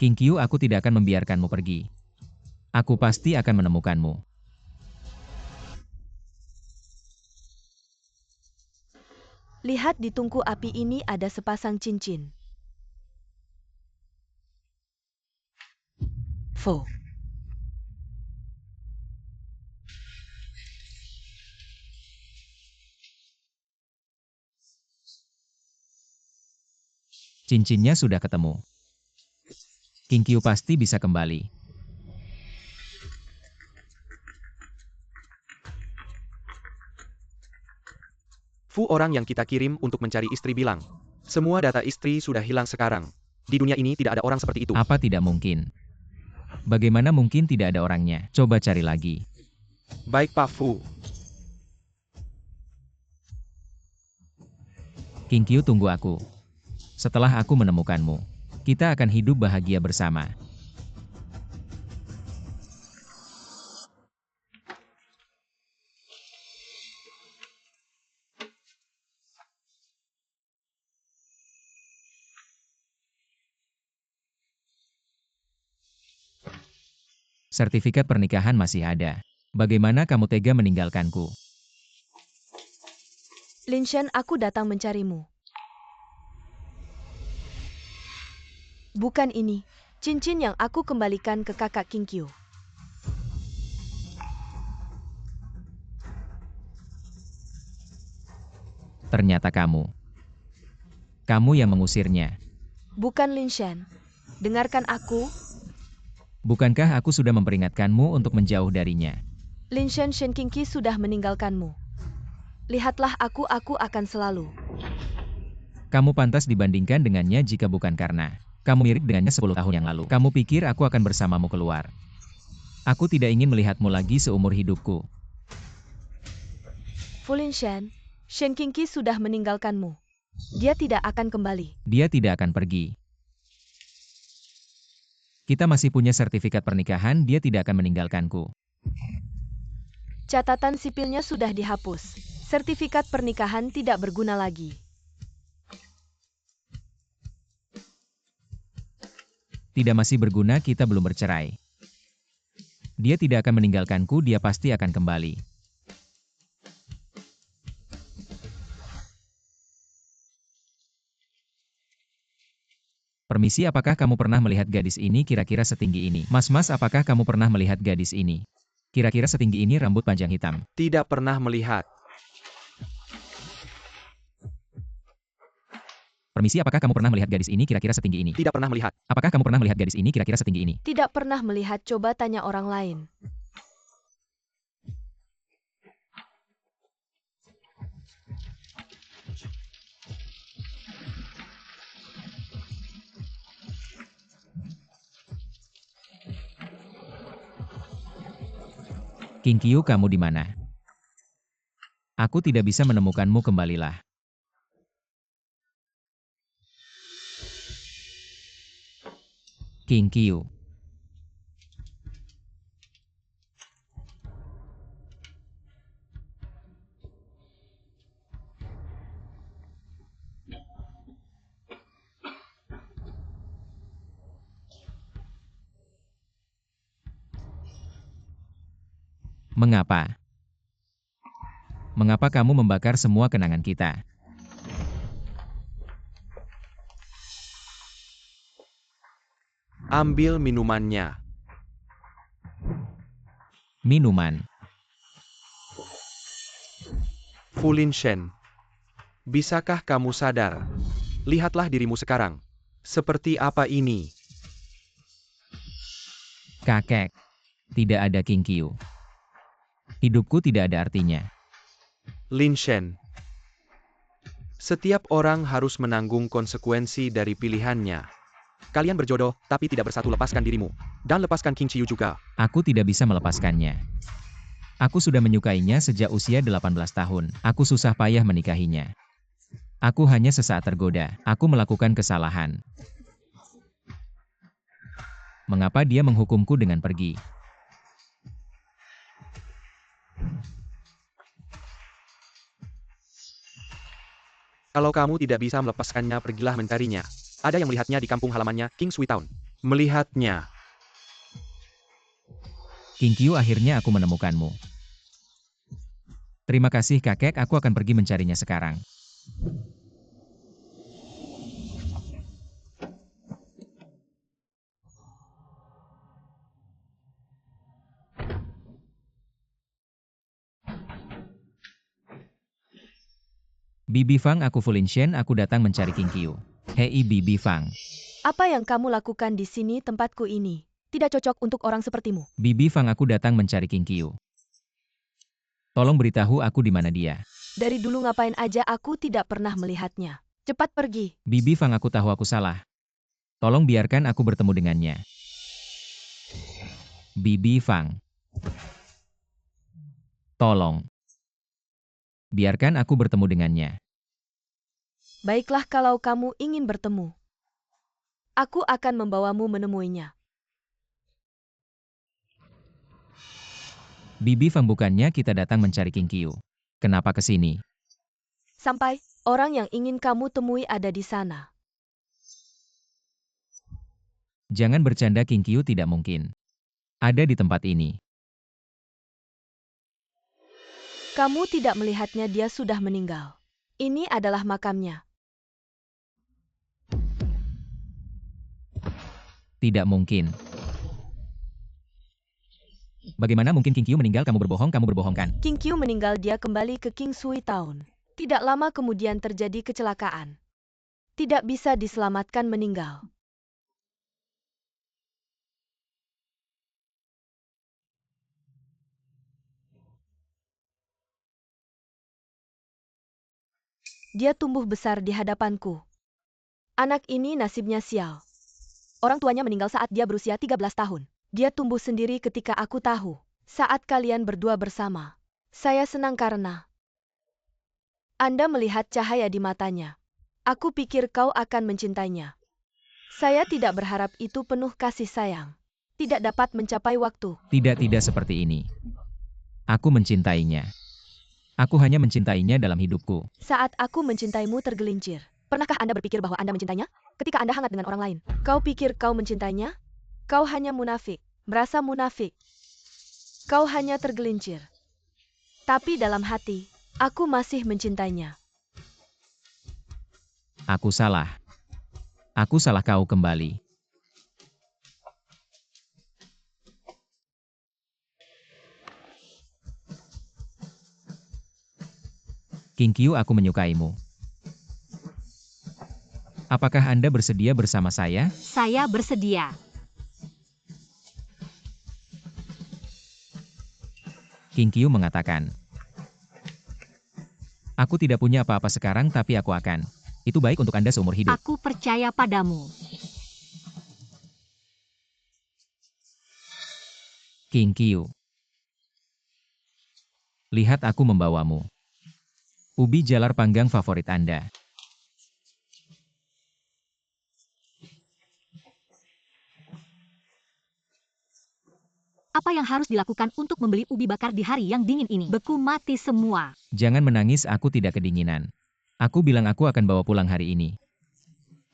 King Qiu, aku tidak akan membiarkanmu pergi. Aku pasti akan menemukanmu. Lihat di tungku api ini ada sepasang cincin. Fu. Cincinnya sudah ketemu. King Qiu pasti bisa kembali. Fu, orang yang kita kirim untuk mencari istri bilang, semua data istri sudah hilang sekarang. Di dunia ini tidak ada orang seperti itu. Apa tidak mungkin? Bagaimana mungkin tidak ada orangnya? Coba cari lagi. Baik Pak Fu. King Qiu, tunggu aku. Setelah aku menemukanmu, kita akan hidup bahagia bersama. Sertifikat pernikahan masih ada. Bagaimana kamu tega meninggalkanku? Linshen, aku datang mencarimu. Bukan ini, cincin yang aku kembalikan ke kakak King Qiu. Ternyata kamu. Kamu yang mengusirnya. Bukan Linshen. Dengarkan aku. Bukankah aku sudah memperingatkanmu untuk menjauh darinya? Linshen, Shen Qingqi sudah meninggalkanmu. Lihatlah aku akan selalu. Kamu pantas dibandingkan dengannya jika bukan karena kamu mirip dengannya 10 tahun yang lalu. Kamu pikir aku akan bersamamu keluar? Aku tidak ingin melihatmu lagi seumur hidupku. Fu Linshen, Shen Qingqi sudah meninggalkanmu. Dia tidak akan kembali. Dia tidak akan pergi. Kita masih punya sertifikat pernikahan, dia tidak akan meninggalkanku. Catatan sipilnya sudah dihapus. Sertifikat pernikahan tidak berguna lagi. Tidak masih berguna, kita belum bercerai. Dia tidak akan meninggalkanku, dia pasti akan kembali. Permisi, apakah kamu pernah melihat gadis ini kira-kira setinggi ini? Mas, apakah kamu pernah melihat gadis ini? Kira-kira setinggi ini, rambut panjang hitam. Tidak pernah melihat. Permisi, apakah kamu pernah melihat gadis ini kira-kira setinggi ini? Tidak pernah melihat. Apakah kamu pernah melihat gadis ini kira-kira setinggi ini? Tidak pernah melihat, coba tanya orang lain. Kinkyu, kamu di mana? Aku tidak bisa menemukanmu, kembalilah. Kinkyu. Mengapa? Mengapa kamu membakar semua kenangan kita? Ambil minumannya. Minuman. Fu Linshen, bisakah kamu sadar? Lihatlah dirimu sekarang. Seperti apa ini? Kakek. Tidak ada Kinkyu. Hidupku tidak ada artinya. Linshen, setiap orang harus menanggung konsekuensi dari pilihannya. Kalian berjodoh, tapi tidak bersatu. Lepaskan dirimu. Dan lepaskan King Chiyu juga. Aku tidak bisa melepaskannya. Aku sudah menyukainya sejak usia 18 tahun. Aku susah payah menikahinya. Aku hanya sesaat tergoda. Aku melakukan kesalahan. Mengapa dia menghukumku dengan pergi? Kalau kamu tidak bisa melepaskannya, pergilah mencarinya. Ada yang melihatnya di kampung halamannya, King Sui Town. Melihatnya. Kinkyu, akhirnya aku menemukanmu. Terima kasih kakek, aku akan pergi mencarinya sekarang. Bibi Fang, aku Fu Linshen, aku datang mencari Kinkyu. Hei Bibi Fang. Apa yang kamu lakukan di sini, tempatku ini? Tidak cocok untuk orang sepertimu. Bibi Fang, aku datang mencari Kinkyu. Tolong beritahu aku di mana dia. Dari dulu ngapain aja aku tidak pernah melihatnya. Cepat pergi. Bibi Fang, aku tahu aku salah. Tolong biarkan aku bertemu dengannya. Bibi Fang. Tolong. Biarkan aku bertemu dengannya. Baiklah kalau kamu ingin bertemu. Aku akan membawamu menemuinya. Bibi Fang, bukannya kita datang mencari Kinkyu. Kenapa ke sini? Sampai, orang yang ingin kamu temui ada di sana. Jangan bercanda, Kinkyu tidak mungkin. Ada di tempat ini. Kamu tidak melihatnya, dia sudah meninggal. Ini adalah makamnya. Tidak mungkin. Bagaimana mungkin Kinkyu meninggal? Kamu berbohong, kamu berbohongkan. Kinkyu meninggal, dia kembali ke King Sui Town. Tidak lama kemudian terjadi kecelakaan. Tidak bisa diselamatkan, meninggal. Dia tumbuh besar di hadapanku. Anak ini nasibnya sial. Orang tuanya meninggal saat dia berusia 13 tahun. Dia tumbuh sendiri ketika aku tahu. Saat kalian berdua bersama. Saya senang karena Anda melihat cahaya di matanya. Aku pikir kau akan mencintainya. Saya tidak berharap itu penuh kasih sayang. Tidak dapat mencapai waktu. Tidak seperti ini. Aku mencintainya. Aku hanya mencintainya dalam hidupku. Saat aku mencintaimu tergelincir. Pernahkah Anda berpikir bahwa Anda mencintainya? ketika Anda hangat dengan orang lain. Kau pikir kau mencintainya? Kau hanya munafik, merasa munafik. Kau hanya tergelincir. Tapi dalam hati, aku masih mencintainya. Aku salah. Aku salah kau kembali. Kinkyu, aku menyukaimu. Apakah Anda bersedia bersama saya? Saya bersedia. Kinkyu mengatakan. Aku tidak punya apa-apa sekarang tapi aku akan. Itu baik untuk Anda seumur hidup. Aku percaya padamu. Kinkyu. Lihat aku membawamu. Ubi jalar panggang favorit Anda. Apa yang harus dilakukan untuk membeli ubi bakar di hari yang dingin ini? Beku mati semua. Jangan menangis, aku tidak kedinginan. Aku bilang aku akan bawa pulang hari ini.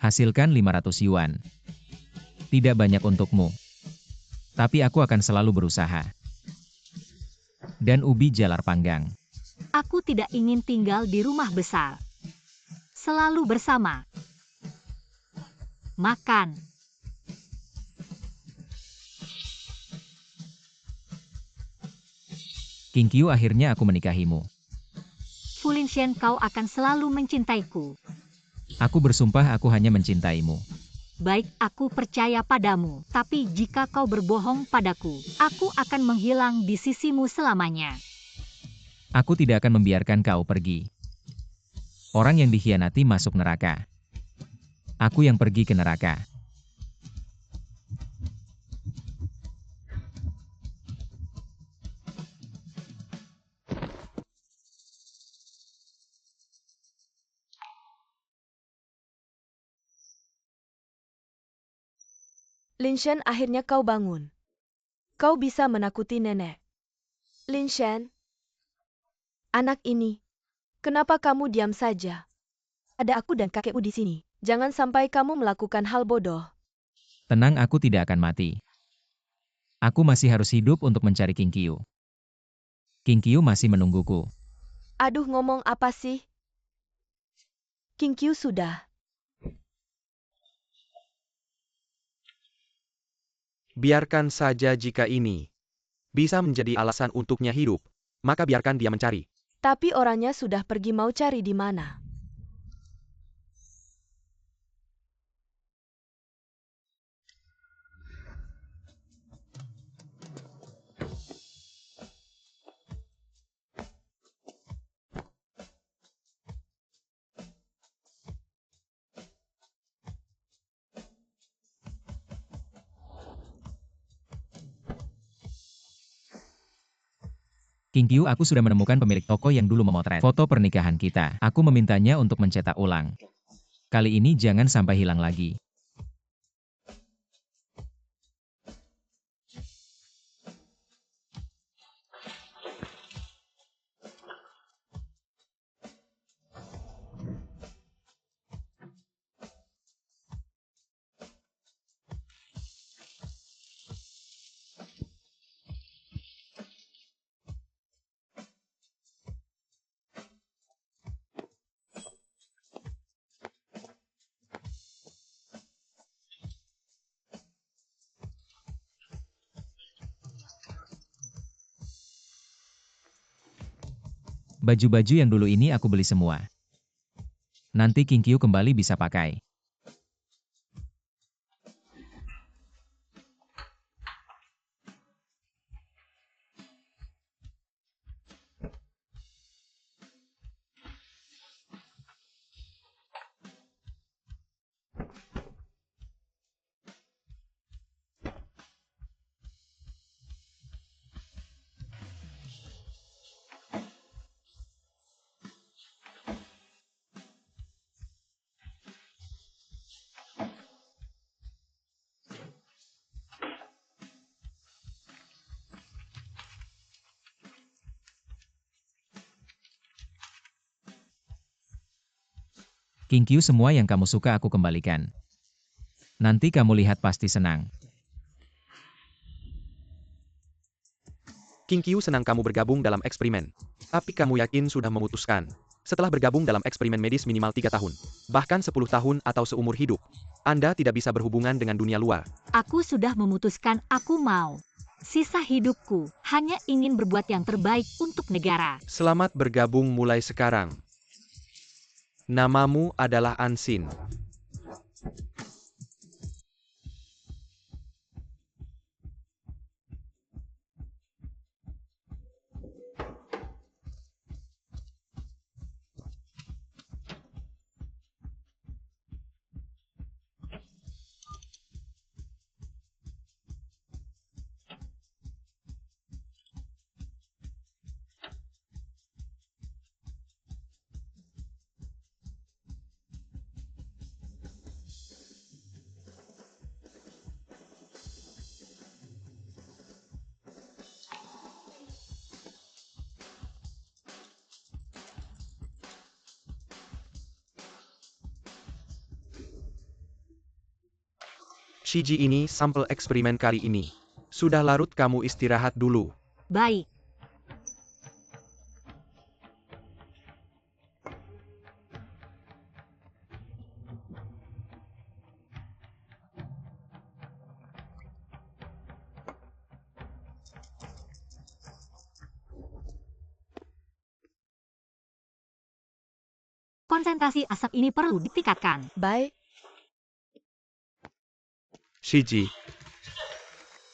Hasilkan 500 yuan. Tidak banyak untukmu. Tapi aku akan selalu berusaha. Dan ubi jalar panggang. Aku tidak ingin tinggal di rumah besar. Selalu bersama. Makan. Kinkyu, akhirnya aku menikahimu. Fulinshen, kau akan selalu mencintaiku. Aku bersumpah aku hanya mencintaimu. Baik, aku percaya padamu. Tapi jika kau berbohong padaku, aku akan menghilang di sisimu selamanya. Aku tidak akan membiarkan kau pergi. Orang yang dikhianati masuk neraka. Aku yang pergi ke neraka. Linshen, akhirnya kau bangun. Kau bisa menakuti nenek. Linshen, anak ini, kenapa kamu diam saja? Ada aku dan kakekmu di sini. Jangan sampai kamu melakukan hal bodoh. Tenang, aku tidak akan mati. Aku masih harus hidup untuk mencari Kinkyu. Kinkyu masih menungguku. Aduh, ngomong apa sih? Kinkyu sudah. Biarkan saja jika ini bisa menjadi alasan untuknya hidup, maka biarkan dia mencari. Tapi orangnya sudah pergi, mau cari di mana? Kinkyu, aku sudah menemukan pemilik toko yang dulu memotret foto pernikahan kita. Aku memintanya untuk mencetak ulang. Kali ini jangan sampai hilang lagi. Baju-baju yang dulu ini aku beli semua. Nanti Kinkyu kembali bisa pakai. Kinkyu, semua yang kamu suka aku kembalikan. Nanti kamu lihat pasti senang. King Qiu senang kamu bergabung dalam eksperimen. Tapi kamu yakin sudah memutuskan. Setelah bergabung dalam eksperimen medis minimal 3 tahun, bahkan 10 tahun atau seumur hidup, Anda tidak bisa berhubungan dengan dunia luar. Aku sudah memutuskan aku mau. Sisa hidupku hanya ingin berbuat yang terbaik untuk negara. Selamat bergabung mulai sekarang. Namamu adalah Ansin. Shiji, ini sampel eksperimen kali ini. Sudah larut, kamu istirahat dulu. Baik. Konsentrasi asap ini perlu ditingkatkan. Baik, Shiji,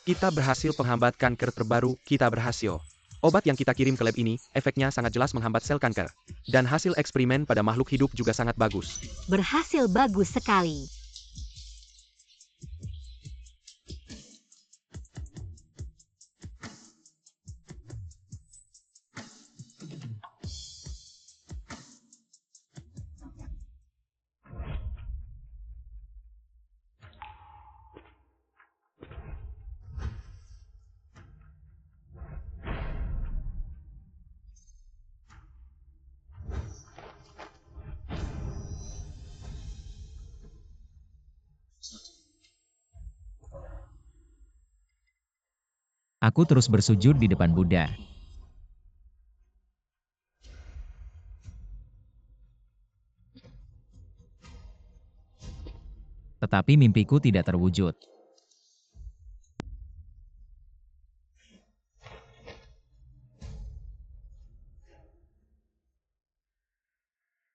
kita berhasil penghambat kanker terbaru, kita berhasil. Obat yang kita kirim ke lab ini, efeknya sangat jelas menghambat sel kanker. Dan hasil eksperimen pada makhluk hidup juga sangat bagus. Berhasil bagus sekali. Aku terus bersujud di depan Buddha. Tetapi mimpiku tidak terwujud.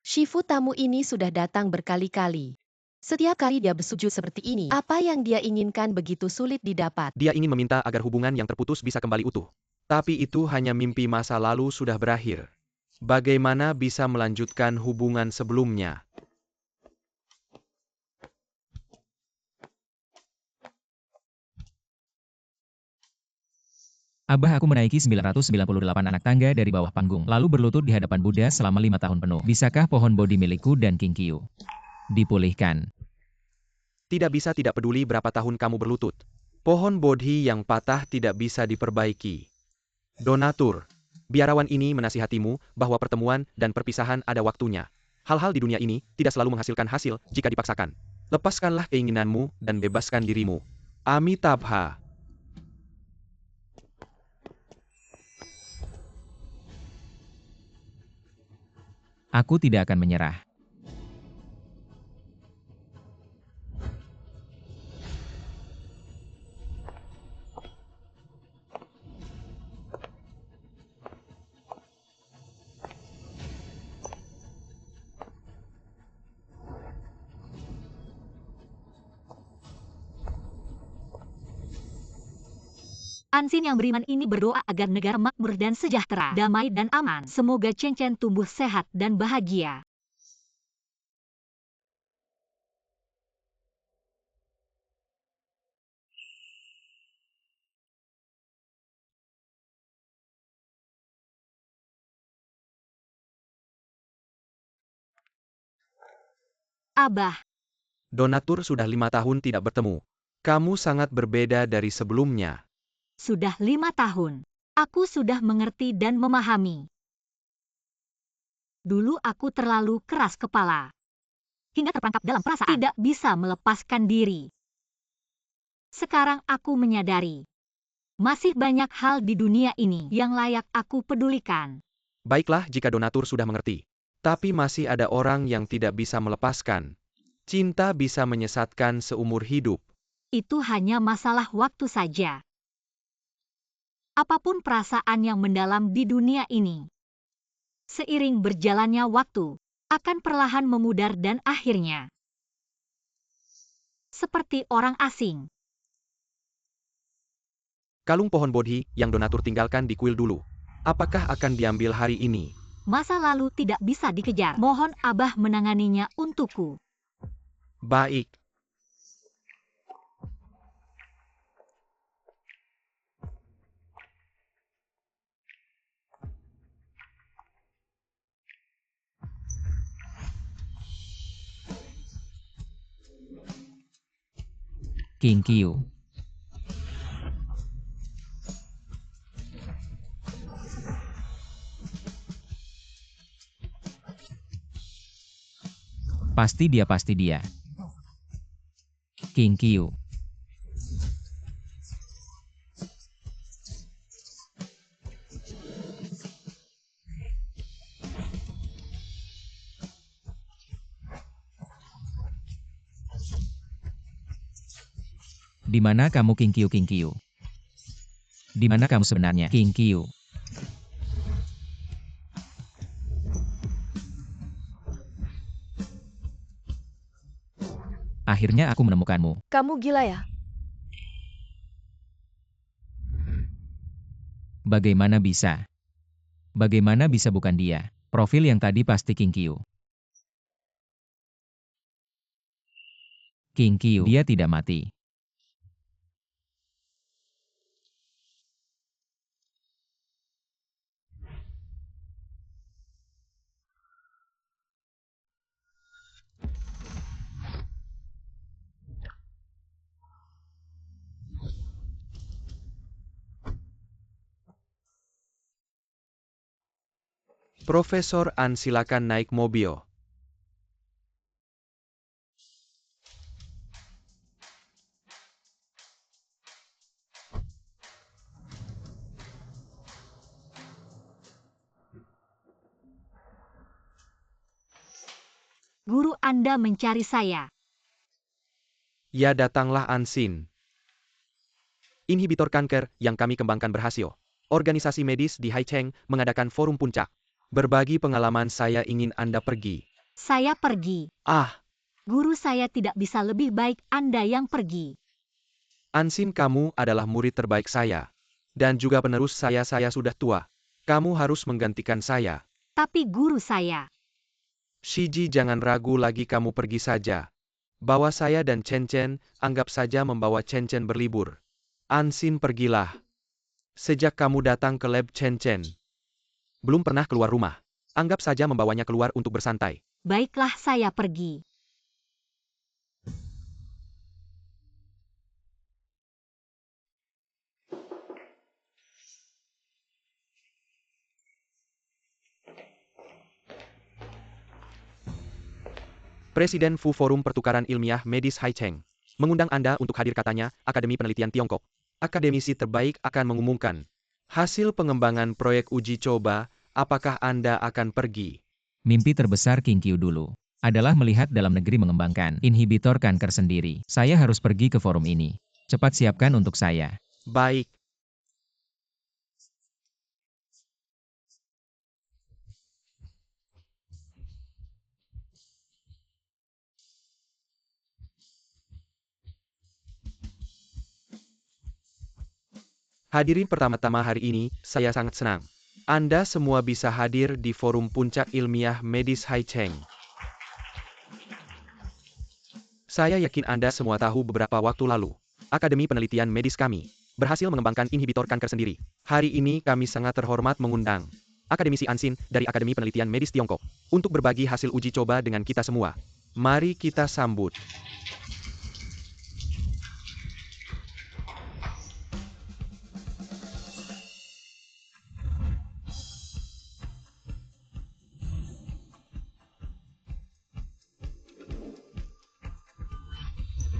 Shifu tamu ini sudah datang berkali-kali. Setiap kali dia bersujud seperti ini, apa yang dia inginkan begitu sulit didapat. Dia ingin meminta agar hubungan yang terputus bisa kembali utuh. Tapi itu hanya mimpi, masa lalu sudah berakhir. Bagaimana bisa melanjutkan hubungan sebelumnya? Abah, aku menaiki 998 anak tangga dari bawah panggung, lalu berlutut di hadapan Buddha selama 5 tahun penuh. Bisakah pohon Bodhi milikku dan King Qiu dipulihkan? Tidak bisa, tidak peduli berapa tahun kamu berlutut. Pohon Bodhi yang patah tidak bisa diperbaiki. Donatur, biarawan ini menasihatimu bahwa pertemuan dan perpisahan ada waktunya. Hal-hal di dunia ini tidak selalu menghasilkan hasil jika dipaksakan. Lepaskanlah keinginanmu dan bebaskan dirimu. Amitabha. Aku tidak akan menyerah. Ansin yang beriman ini berdoa agar negara makmur dan sejahtera, damai dan aman. Semoga Chen Chen tumbuh sehat dan bahagia. Abah, Donatur sudah 5 tahun tidak bertemu. Kamu sangat berbeda dari sebelumnya. sudah 5 tahun. Aku sudah mengerti dan memahami. Dulu aku terlalu keras kepala. Hingga terperangkap dalam perasaan. Tidak bisa melepaskan diri. Sekarang aku menyadari. Masih banyak hal di dunia ini yang layak aku pedulikan. Baiklah jika donatur sudah mengerti. Tapi masih ada orang yang tidak bisa melepaskan. Cinta bisa menyesatkan seumur hidup. Itu hanya masalah waktu saja. Apapun perasaan yang mendalam di dunia ini, seiring berjalannya waktu, akan perlahan memudar dan akhirnya seperti orang asing. Kalung pohon bodhi yang donatur tinggalkan di kuil dulu. Apakah akan diambil hari ini? Masa lalu tidak bisa dikejar. Mohon Abah menanganinya untukku. Baik. King Qiu. Pasti dia. King Qiu. Di mana kamu King Qiu? Di mana kamu sebenarnya King Qiu? Akhirnya aku menemukanmu. Kamu gila ya? Bagaimana bisa? Bagaimana bisa bukan dia? Profil yang tadi pasti King Qiu. King Qiu, dia tidak mati. Profesor An silakan naik mobil. Guru Anda mencari saya. Ya datanglah Ansin. Inhibitor kanker yang kami kembangkan berhasil. Organisasi medis di Haicheng mengadakan forum puncak. Berbagi pengalaman saya ingin Anda pergi. Saya pergi. Ah, Guru saya tidak bisa lebih baik Anda yang pergi. Ansin kamu adalah murid terbaik saya. Dan juga penerus saya sudah tua. Kamu harus menggantikan saya. Tapi guru saya. Shiji jangan ragu lagi kamu pergi saja. Bawa saya dan Chen Chen, anggap saja membawa Chen Chen berlibur. Ansin pergilah. Sejak kamu datang ke lab Chen Chen, belum pernah keluar rumah. Anggap saja membawanya keluar untuk bersantai. Baiklah saya pergi. Presiden Fu Forum Pertukaran Ilmiah Medis Haicheng mengundang Anda untuk hadir katanya, Akademi Penelitian Tiongkok. Akademisi terbaik akan mengumumkan hasil pengembangan proyek uji coba, apakah Anda akan pergi? Mimpi terbesar King Qiu dulu adalah melihat dalam negeri mengembangkan inhibitor kanker sendiri. Saya harus pergi ke forum ini. Cepat siapkan untuk saya. Baik. Hadirin pertama-tama hari ini, saya sangat senang. Anda semua bisa hadir di forum puncak ilmiah medis Haicheng. Saya yakin Anda semua tahu beberapa waktu lalu, Akademi Penelitian Medis kami berhasil mengembangkan inhibitor kanker sendiri. Hari ini kami sangat terhormat mengundang Akademisi Ansin dari Akademi Penelitian Medis Tiongkok untuk berbagi hasil uji coba dengan kita semua. Mari kita sambut.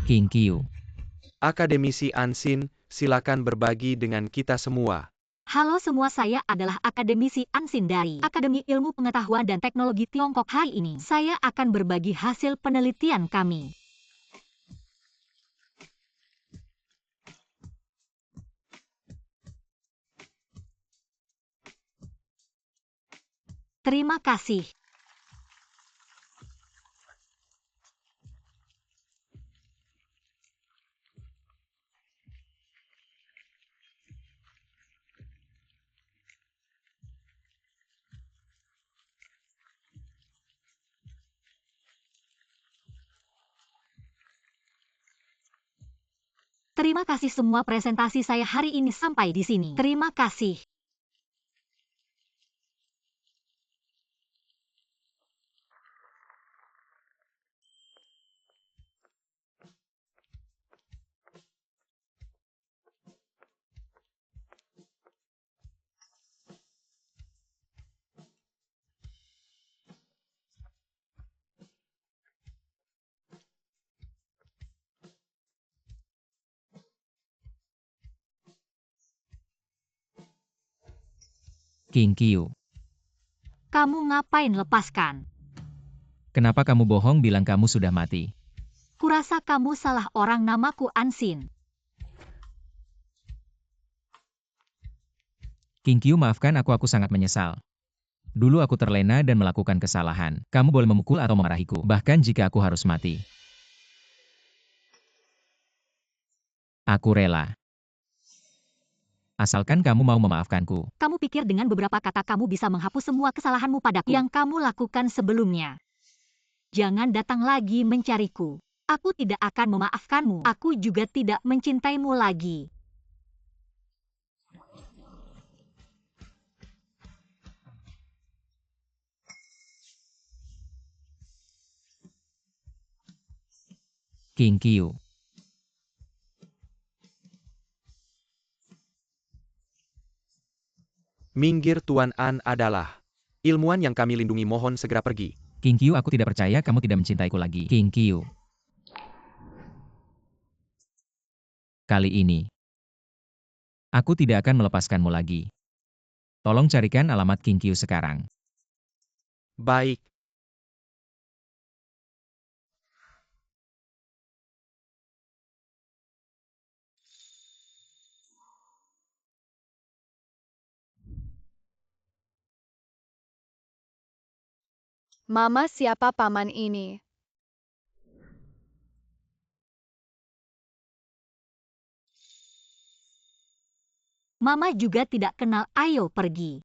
King Qiu. Akademisi Ansin, silakan berbagi dengan kita semua. Halo semua, saya adalah akademisi Ansin dari Akademi Ilmu Pengetahuan dan Teknologi Tiongkok. Hari ini, saya akan berbagi hasil penelitian kami. Terima kasih. Terima kasih, semua presentasi saya hari ini sampai di sini. Terima kasih. King Qiu, Kamu ngapain lepaskan? kenapa kamu bohong bilang kamu sudah mati? Kurasa kamu salah orang, namaku Ansin. King Qiu, maafkan aku sangat menyesal. Dulu aku terlena dan melakukan kesalahan. Kamu boleh memukul atau memarahiku, bahkan jika aku harus mati. Aku rela. Asalkan kamu mau memaafkanku. Kamu pikir dengan beberapa kata kamu bisa menghapus semua kesalahanmu padaku yang kamu lakukan sebelumnya? Jangan datang lagi mencariku. Aku tidak akan memaafkanmu. Aku juga tidak mencintaimu lagi. King Qiu, Minggir, Tuan An adalah ilmuwan yang kami lindungi, mohon segera pergi. King Qiu, aku tidak percaya kamu tidak mencintaiku lagi. King Qiu. Kali ini, aku tidak akan melepaskanmu lagi. Tolong carikan alamat King Qiu sekarang. Baik. Mama, siapa paman ini? Mama juga tidak kenal, ayo pergi.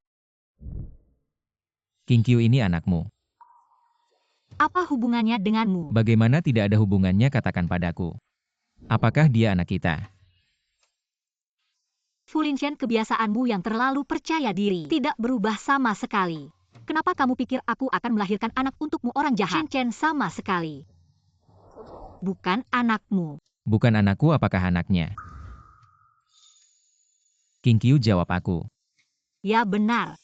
King Qiu ini anakmu. Apa hubungannya denganmu? Bagaimana tidak ada hubungannya, katakan padaku. Apakah dia anak kita? Fu Linshan, kebiasaanmu yang terlalu percaya diri tidak berubah sama sekali. Kenapa kamu pikir aku akan melahirkan anak untukmu, orang jahat? Chen sama sekali. Bukan anakmu. Bukan anakku, apakah anaknya? King Qiu, jawab aku. Ya benar.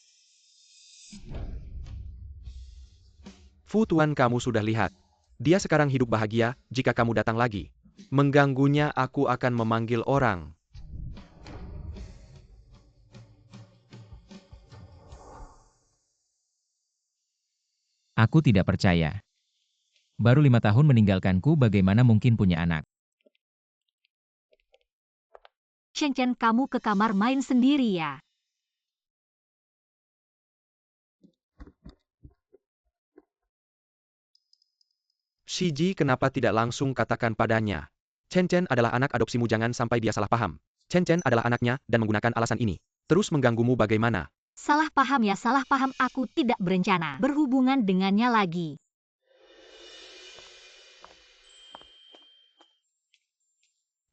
Fu Tuan, kamu sudah lihat. Dia sekarang hidup bahagia, jika kamu datang lagi mengganggunya, aku akan memanggil orang. Aku tidak percaya. Baru 5 tahun meninggalkanku, bagaimana mungkin punya anak? Chen, kamu ke kamar main sendiri ya? Shiji, kenapa tidak langsung katakan padanya? Chen adalah anak adopsimu, jangan sampai dia salah paham. Chen adalah anaknya dan menggunakan alasan ini terus mengganggumu, bagaimana? Salah paham ya, salah paham. Aku tidak berencana berhubungan dengannya lagi.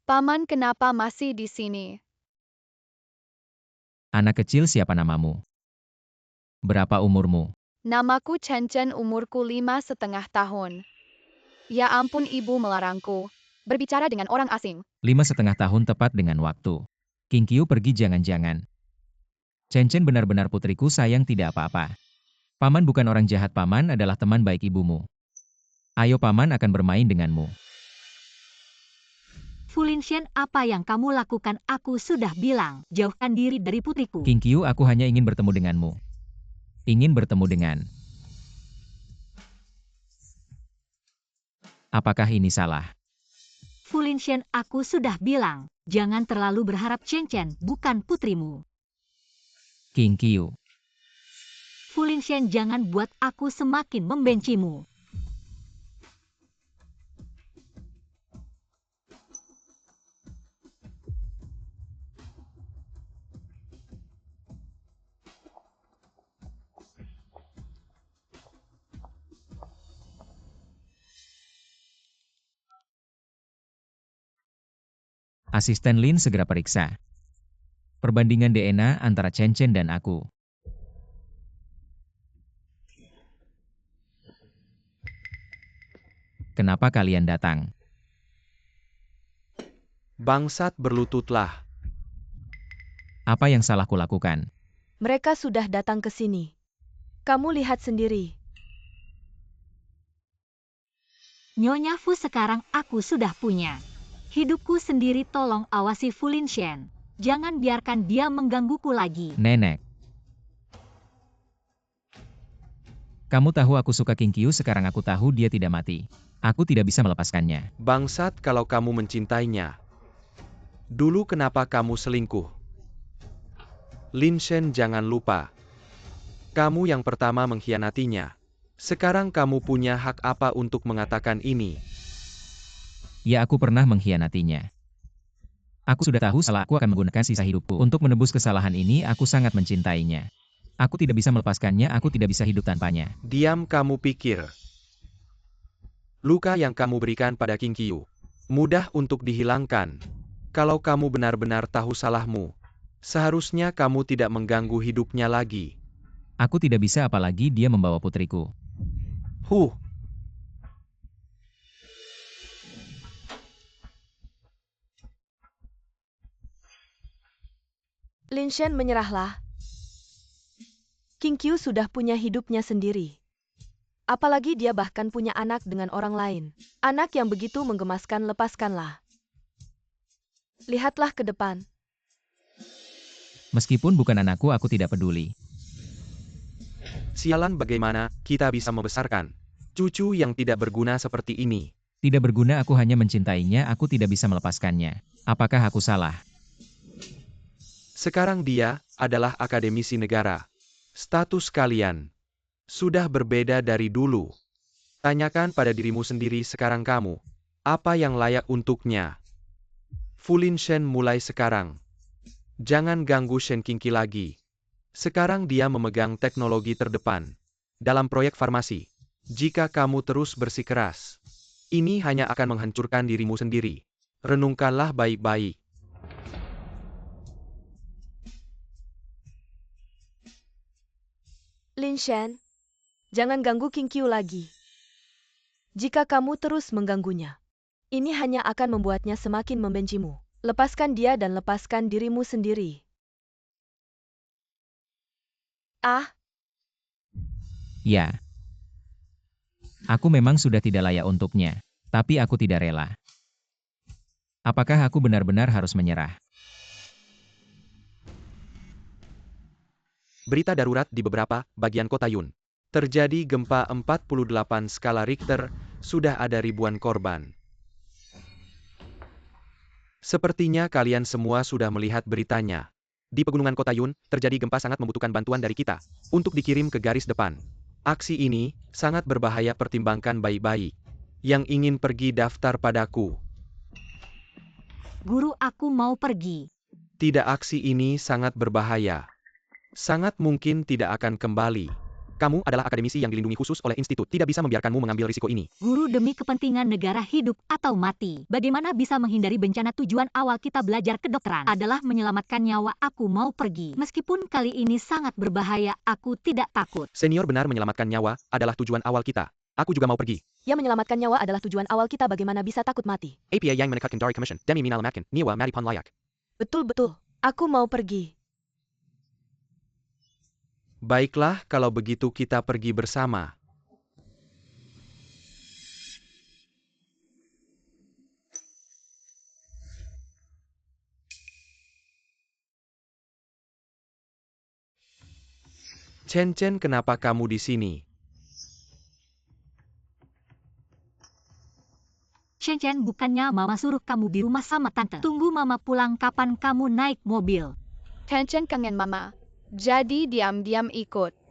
Paman, kenapa masih di sini? Anak kecil, siapa namamu? Berapa umurmu? Namaku Chen, umurku 5,5 tahun. Ya ampun, ibu melarangku berbicara dengan orang asing. 5,5 tahun tepat dengan waktu. King Qiu pergi, jangan-jangan. Chen benar-benar putriku sayang, tidak apa-apa. Paman bukan orang jahat, paman adalah teman baik ibumu. Ayo, paman akan bermain denganmu. Fulinshen, apa yang kamu lakukan? Aku sudah bilang, jauhkan diri dari putriku. King Qiu, aku hanya ingin bertemu denganmu. Ingin bertemu dengan... Apakah ini salah? Fulinshen, aku sudah bilang, jangan terlalu berharap. Chen Chen bukan putrimu. King Qiu. Fulinshen, jangan buat aku semakin membencimu. Asisten Lin segera periksa. Perbandingan DNA antara Chen Chen dan aku. Kenapa kalian datang? Bangsat, berlututlah. Apa yang salah kulakukan? Mereka sudah datang ke sini. Kamu lihat sendiri. Nyonya Fu, sekarang aku sudah punya hidupku sendiri. Tolong awasi Fulinshen. Jangan biarkan dia menggangguku lagi. Nenek. Kamu tahu aku suka King Qiu, sekarang aku tahu dia tidak mati. Aku tidak bisa melepaskannya. Bangsat, kalau kamu mencintainya. Dulu kenapa kamu selingkuh? Lin Shen, jangan lupa. Kamu yang pertama mengkhianatinya. Sekarang kamu punya hak apa untuk mengatakan ini? Ya, aku pernah mengkhianatinya. Aku sudah tahu salah, aku akan menggunakan sisa hidupku untuk menebus kesalahan ini. Aku sangat mencintainya. Aku tidak bisa melepaskannya, aku tidak bisa hidup tanpanya. Diam, kamu pikir. Luka yang kamu berikan pada King Qiu mudah untuk dihilangkan. Kalau kamu benar-benar tahu salahmu, seharusnya kamu tidak mengganggu hidupnya lagi. Aku tidak bisa, apalagi dia membawa putriku. Huh. Lin Shen, menyerahlah. King Qiu sudah punya hidupnya sendiri. Apalagi dia bahkan punya anak dengan orang lain. Anak yang begitu menggemaskan, lepaskanlah. Lihatlah ke depan. Meskipun bukan anakku, aku tidak peduli. Sialan, bagaimana kita bisa membesarkan cucu yang tidak berguna seperti ini? Tidak berguna, aku hanya mencintainya, aku tidak bisa melepaskannya. Apakah aku salah? Sekarang dia adalah akademisi negara. Status kalian sudah berbeda dari dulu. Tanyakan pada dirimu sendiri sekarang, kamu apa yang layak untuknya? Fulinshen, mulai sekarang jangan ganggu Shen Qingqi lagi. Sekarang dia memegang teknologi terdepan dalam proyek farmasi. Jika kamu terus bersikeras, ini hanya akan menghancurkan dirimu sendiri. Renungkanlah baik-baik. Lin Shen, jangan ganggu King Qiu lagi. Jika kamu terus mengganggunya, ini hanya akan membuatnya semakin membencimu. Lepaskan dia dan lepaskan dirimu sendiri. Ah, Ya. Aku memang sudah tidak layak untuknya. Tapi aku tidak rela. Apakah aku benar-benar harus menyerah? Berita darurat di beberapa bagian kota Yun. Terjadi gempa 48 skala Richter, sudah ada ribuan korban. Sepertinya kalian semua sudah melihat beritanya. Di pegunungan kota Yun, terjadi gempa sangat membutuhkan bantuan dari kita untuk dikirim ke garis depan. Aksi ini sangat berbahaya, pertimbangkan baik-baik. Yang ingin pergi daftar padaku. Guru, aku mau pergi. Tidak, aksi ini sangat berbahaya. Sangat mungkin tidak akan kembali. Kamu adalah akademisi yang dilindungi khusus oleh institut, tidak bisa membiarkanmu mengambil risiko ini. Guru, demi kepentingan negara, hidup atau mati. Bagaimana bisa menghindari bencana? Tujuan awal kita belajar kedokteran adalah menyelamatkan nyawa. Aku mau pergi. Meskipun kali ini sangat berbahaya, aku tidak takut. Senior, benar, menyelamatkan nyawa adalah tujuan awal kita. Aku juga mau pergi. ya, menyelamatkan nyawa adalah tujuan awal kita, bagaimana bisa takut mati? APA yang menekatkan dari commission, demi minalamatkan, niwa madipon layak. Betul-betul, aku mau pergi. Baiklah, kalau begitu kita pergi bersama. Chen Chen, kenapa kamu di sini? Chen Chen, bukannya mama suruh kamu di rumah sama tante. Tunggu mama pulang kapan kamu naik mobil. Chen Chen kangen mama. Jadi diam-diam ikut.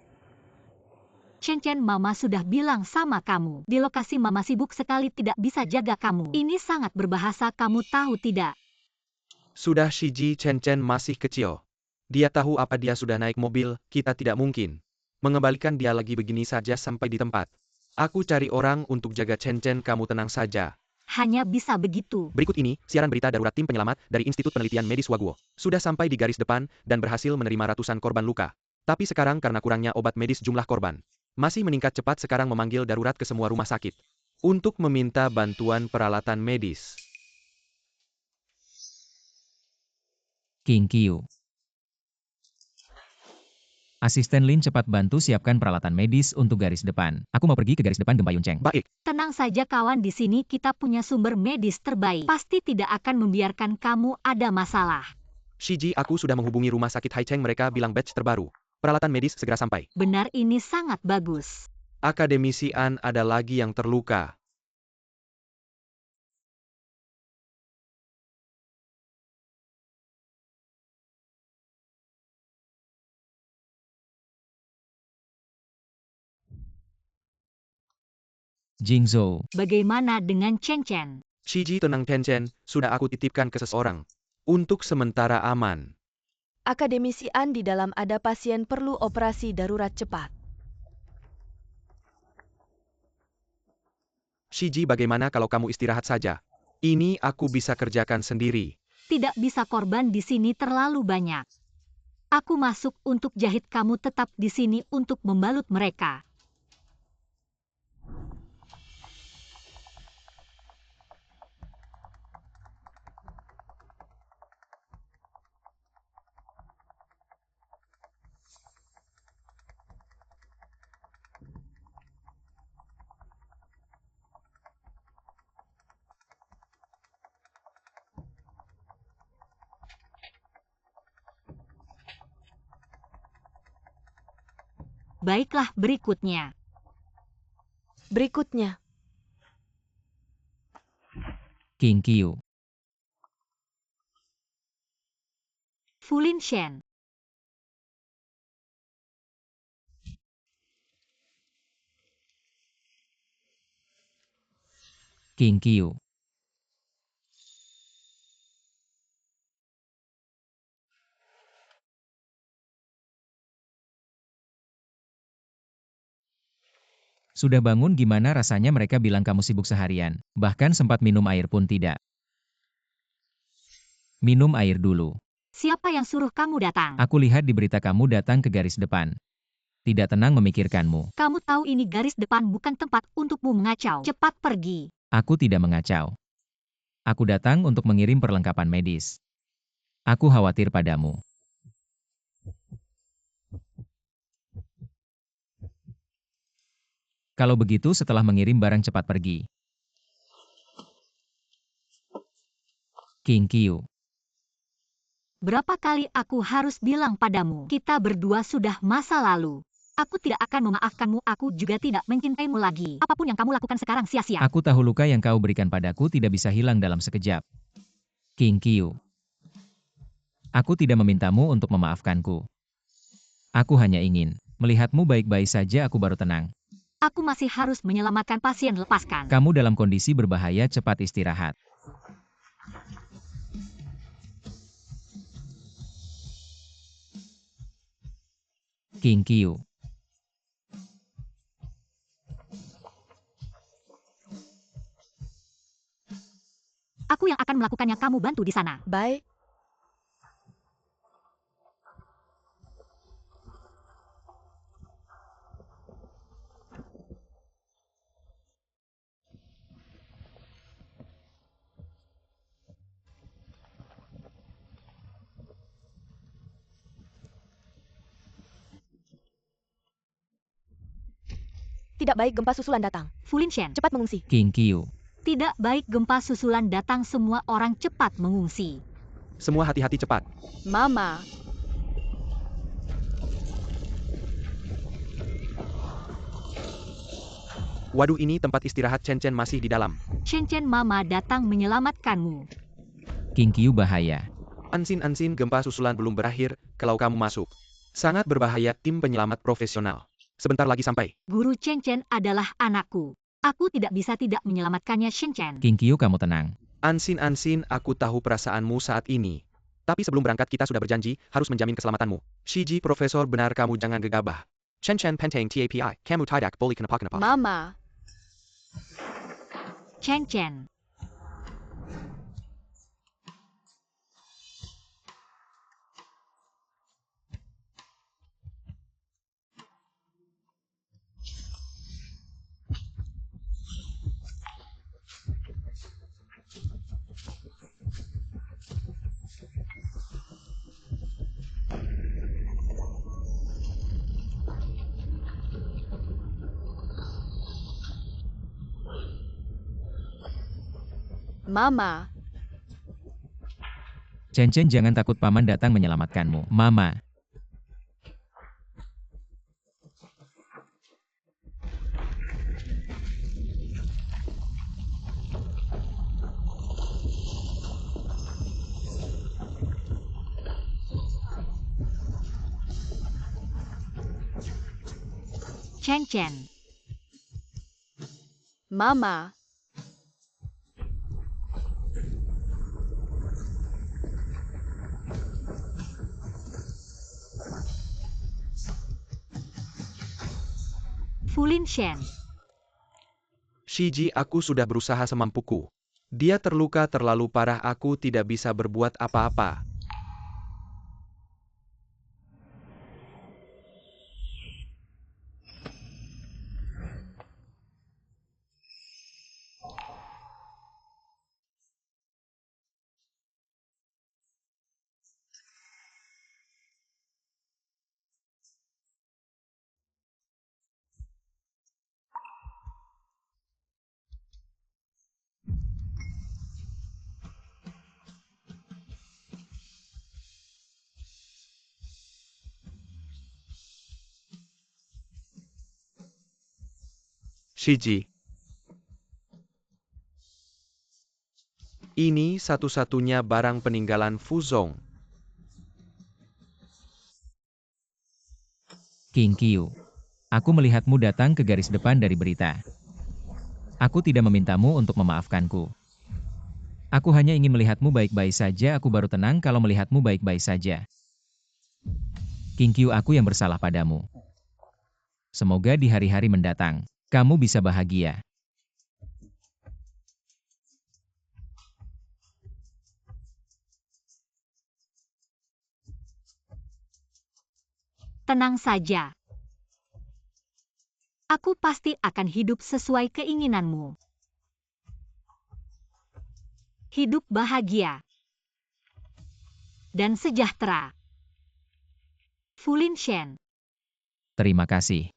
Chen Chen, mama sudah bilang sama kamu. Di lokasi mama sibuk sekali tidak bisa jaga kamu. Ini sangat berbahaya, kamu tahu tidak? Sudah Shiji, Chen Chen masih kecil. Dia tahu apa dia sudah naik mobil, kita tidak mungkin mengembalikan dia lagi begini saja sampai di tempat. Aku cari orang untuk jaga Chen Chen, kamu tenang saja. Hanya bisa begitu. Berikut ini, siaran berita darurat tim penyelamat dari Institut Penelitian Medis Waguo. Sudah sampai di garis depan dan berhasil menerima ratusan korban luka. Tapi sekarang karena kurangnya obat medis jumlah korban masih meningkat cepat, sekarang memanggil darurat ke semua rumah sakit untuk meminta bantuan peralatan medis. King Qiu. Asisten Lin, cepat bantu siapkan peralatan medis untuk garis depan. Aku mau pergi ke garis depan gempa Yunceng. Baik. Tenang saja kawan, di sini kita punya sumber medis terbaik. Pasti tidak akan membiarkan kamu ada masalah. Shiji, aku sudah menghubungi rumah sakit Haicheng, mereka bilang batch terbaru. Peralatan medis segera sampai. Benar, ini sangat bagus. Akademisi An, ada lagi yang terluka. Jingzhou. Bagaimana dengan Chen Chen? Shiji, tenang Chen Chen, sudah aku titipkan ke seseorang. Untuk sementara aman. Akademisi An, di dalam ada pasien perlu operasi darurat cepat. Shiji, bagaimana kalau kamu istirahat saja? Ini aku bisa kerjakan sendiri. Tidak bisa, korban di sini terlalu banyak. Aku masuk untuk jahit, kamu tetap di sini untuk membalut mereka. Baiklah, berikutnya. Berikutnya, King Qiu. Fulin Shen. King Qiu. Sudah bangun, gimana rasanya? Mereka bilang kamu sibuk seharian. Bahkan sempat minum air pun tidak. Minum air dulu. Siapa yang suruh kamu datang? Aku lihat di berita kamu datang ke garis depan. Tidak tenang memikirkanmu. Kamu tahu ini garis depan bukan tempat untukmu mengacau. Cepat pergi. Aku tidak mengacau. Aku datang untuk mengirim perlengkapan medis. Aku khawatir padamu. Kalau begitu setelah mengirim barang cepat pergi. King Qiu. Berapa kali aku harus bilang padamu, kita berdua sudah masa lalu. Aku tidak akan memaafkanmu, aku juga tidak mencintaimu lagi. Apapun yang kamu lakukan sekarang sia-sia. Aku tahu luka yang kau berikan padaku tidak bisa hilang dalam sekejap. King Qiu. Aku tidak memintamu untuk memaafkanku. Aku hanya ingin melihatmu baik-baik saja, aku baru tenang. Aku masih harus menyelamatkan pasien, lepaskan. Kamu dalam kondisi berbahaya, cepat istirahat. King Qiu. Aku yang akan melakukannya, kamu bantu di sana. baik. Tidak baik gempa susulan datang. Fulin Shen. Cepat mengungsi. King Qiu. Tidak baik gempa susulan datang, semua orang cepat mengungsi. Semua hati-hati, cepat. Mama. Waduh, ini tempat istirahat Chen Chen masih di dalam. Chen Chen Mama datang menyelamatkanmu. King Qiu bahaya. Ansin, gempa susulan belum berakhir, kalau kamu masuk. Sangat berbahaya, tim penyelamat profesional. Sebentar lagi sampai. Guru Chen Chen adalah anakku. Aku tidak bisa tidak menyelamatkannya, Chen Chen. King Qiu, kamu tenang. Ansin, aku tahu perasaanmu saat ini. Tapi sebelum berangkat kita sudah berjanji, harus menjamin keselamatanmu. Shiji, Profesor, benar, kamu jangan gegabah. Chen Chen Pentang TAPI, kamu tidak boleh kenapa-kenapa. Mama, Chen Chen. Mama, Chen Chen, jangan takut, paman datang menyelamatkanmu. Mama. Chen Chen. Mama, Fulin Shen. Shiji, aku sudah berusaha semampuku. Dia terluka terlalu parah, aku tidak bisa berbuat apa-apa. Shiji. Ini satu-satunya barang peninggalan Fuzong. King Qiu. Aku melihatmu datang ke garis depan dari berita. Aku tidak memintamu untuk memaafkanku. Aku hanya ingin melihatmu baik-baik saja, aku baru tenang kalau melihatmu baik-baik saja. King Qiu, aku yang bersalah padamu. Semoga di hari-hari mendatang, kamu bisa bahagia. Tenang saja. Aku pasti akan hidup sesuai keinginanmu. Hidup bahagia dan sejahtera. Fulin Shen. Terima kasih.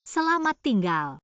Selamat tinggal.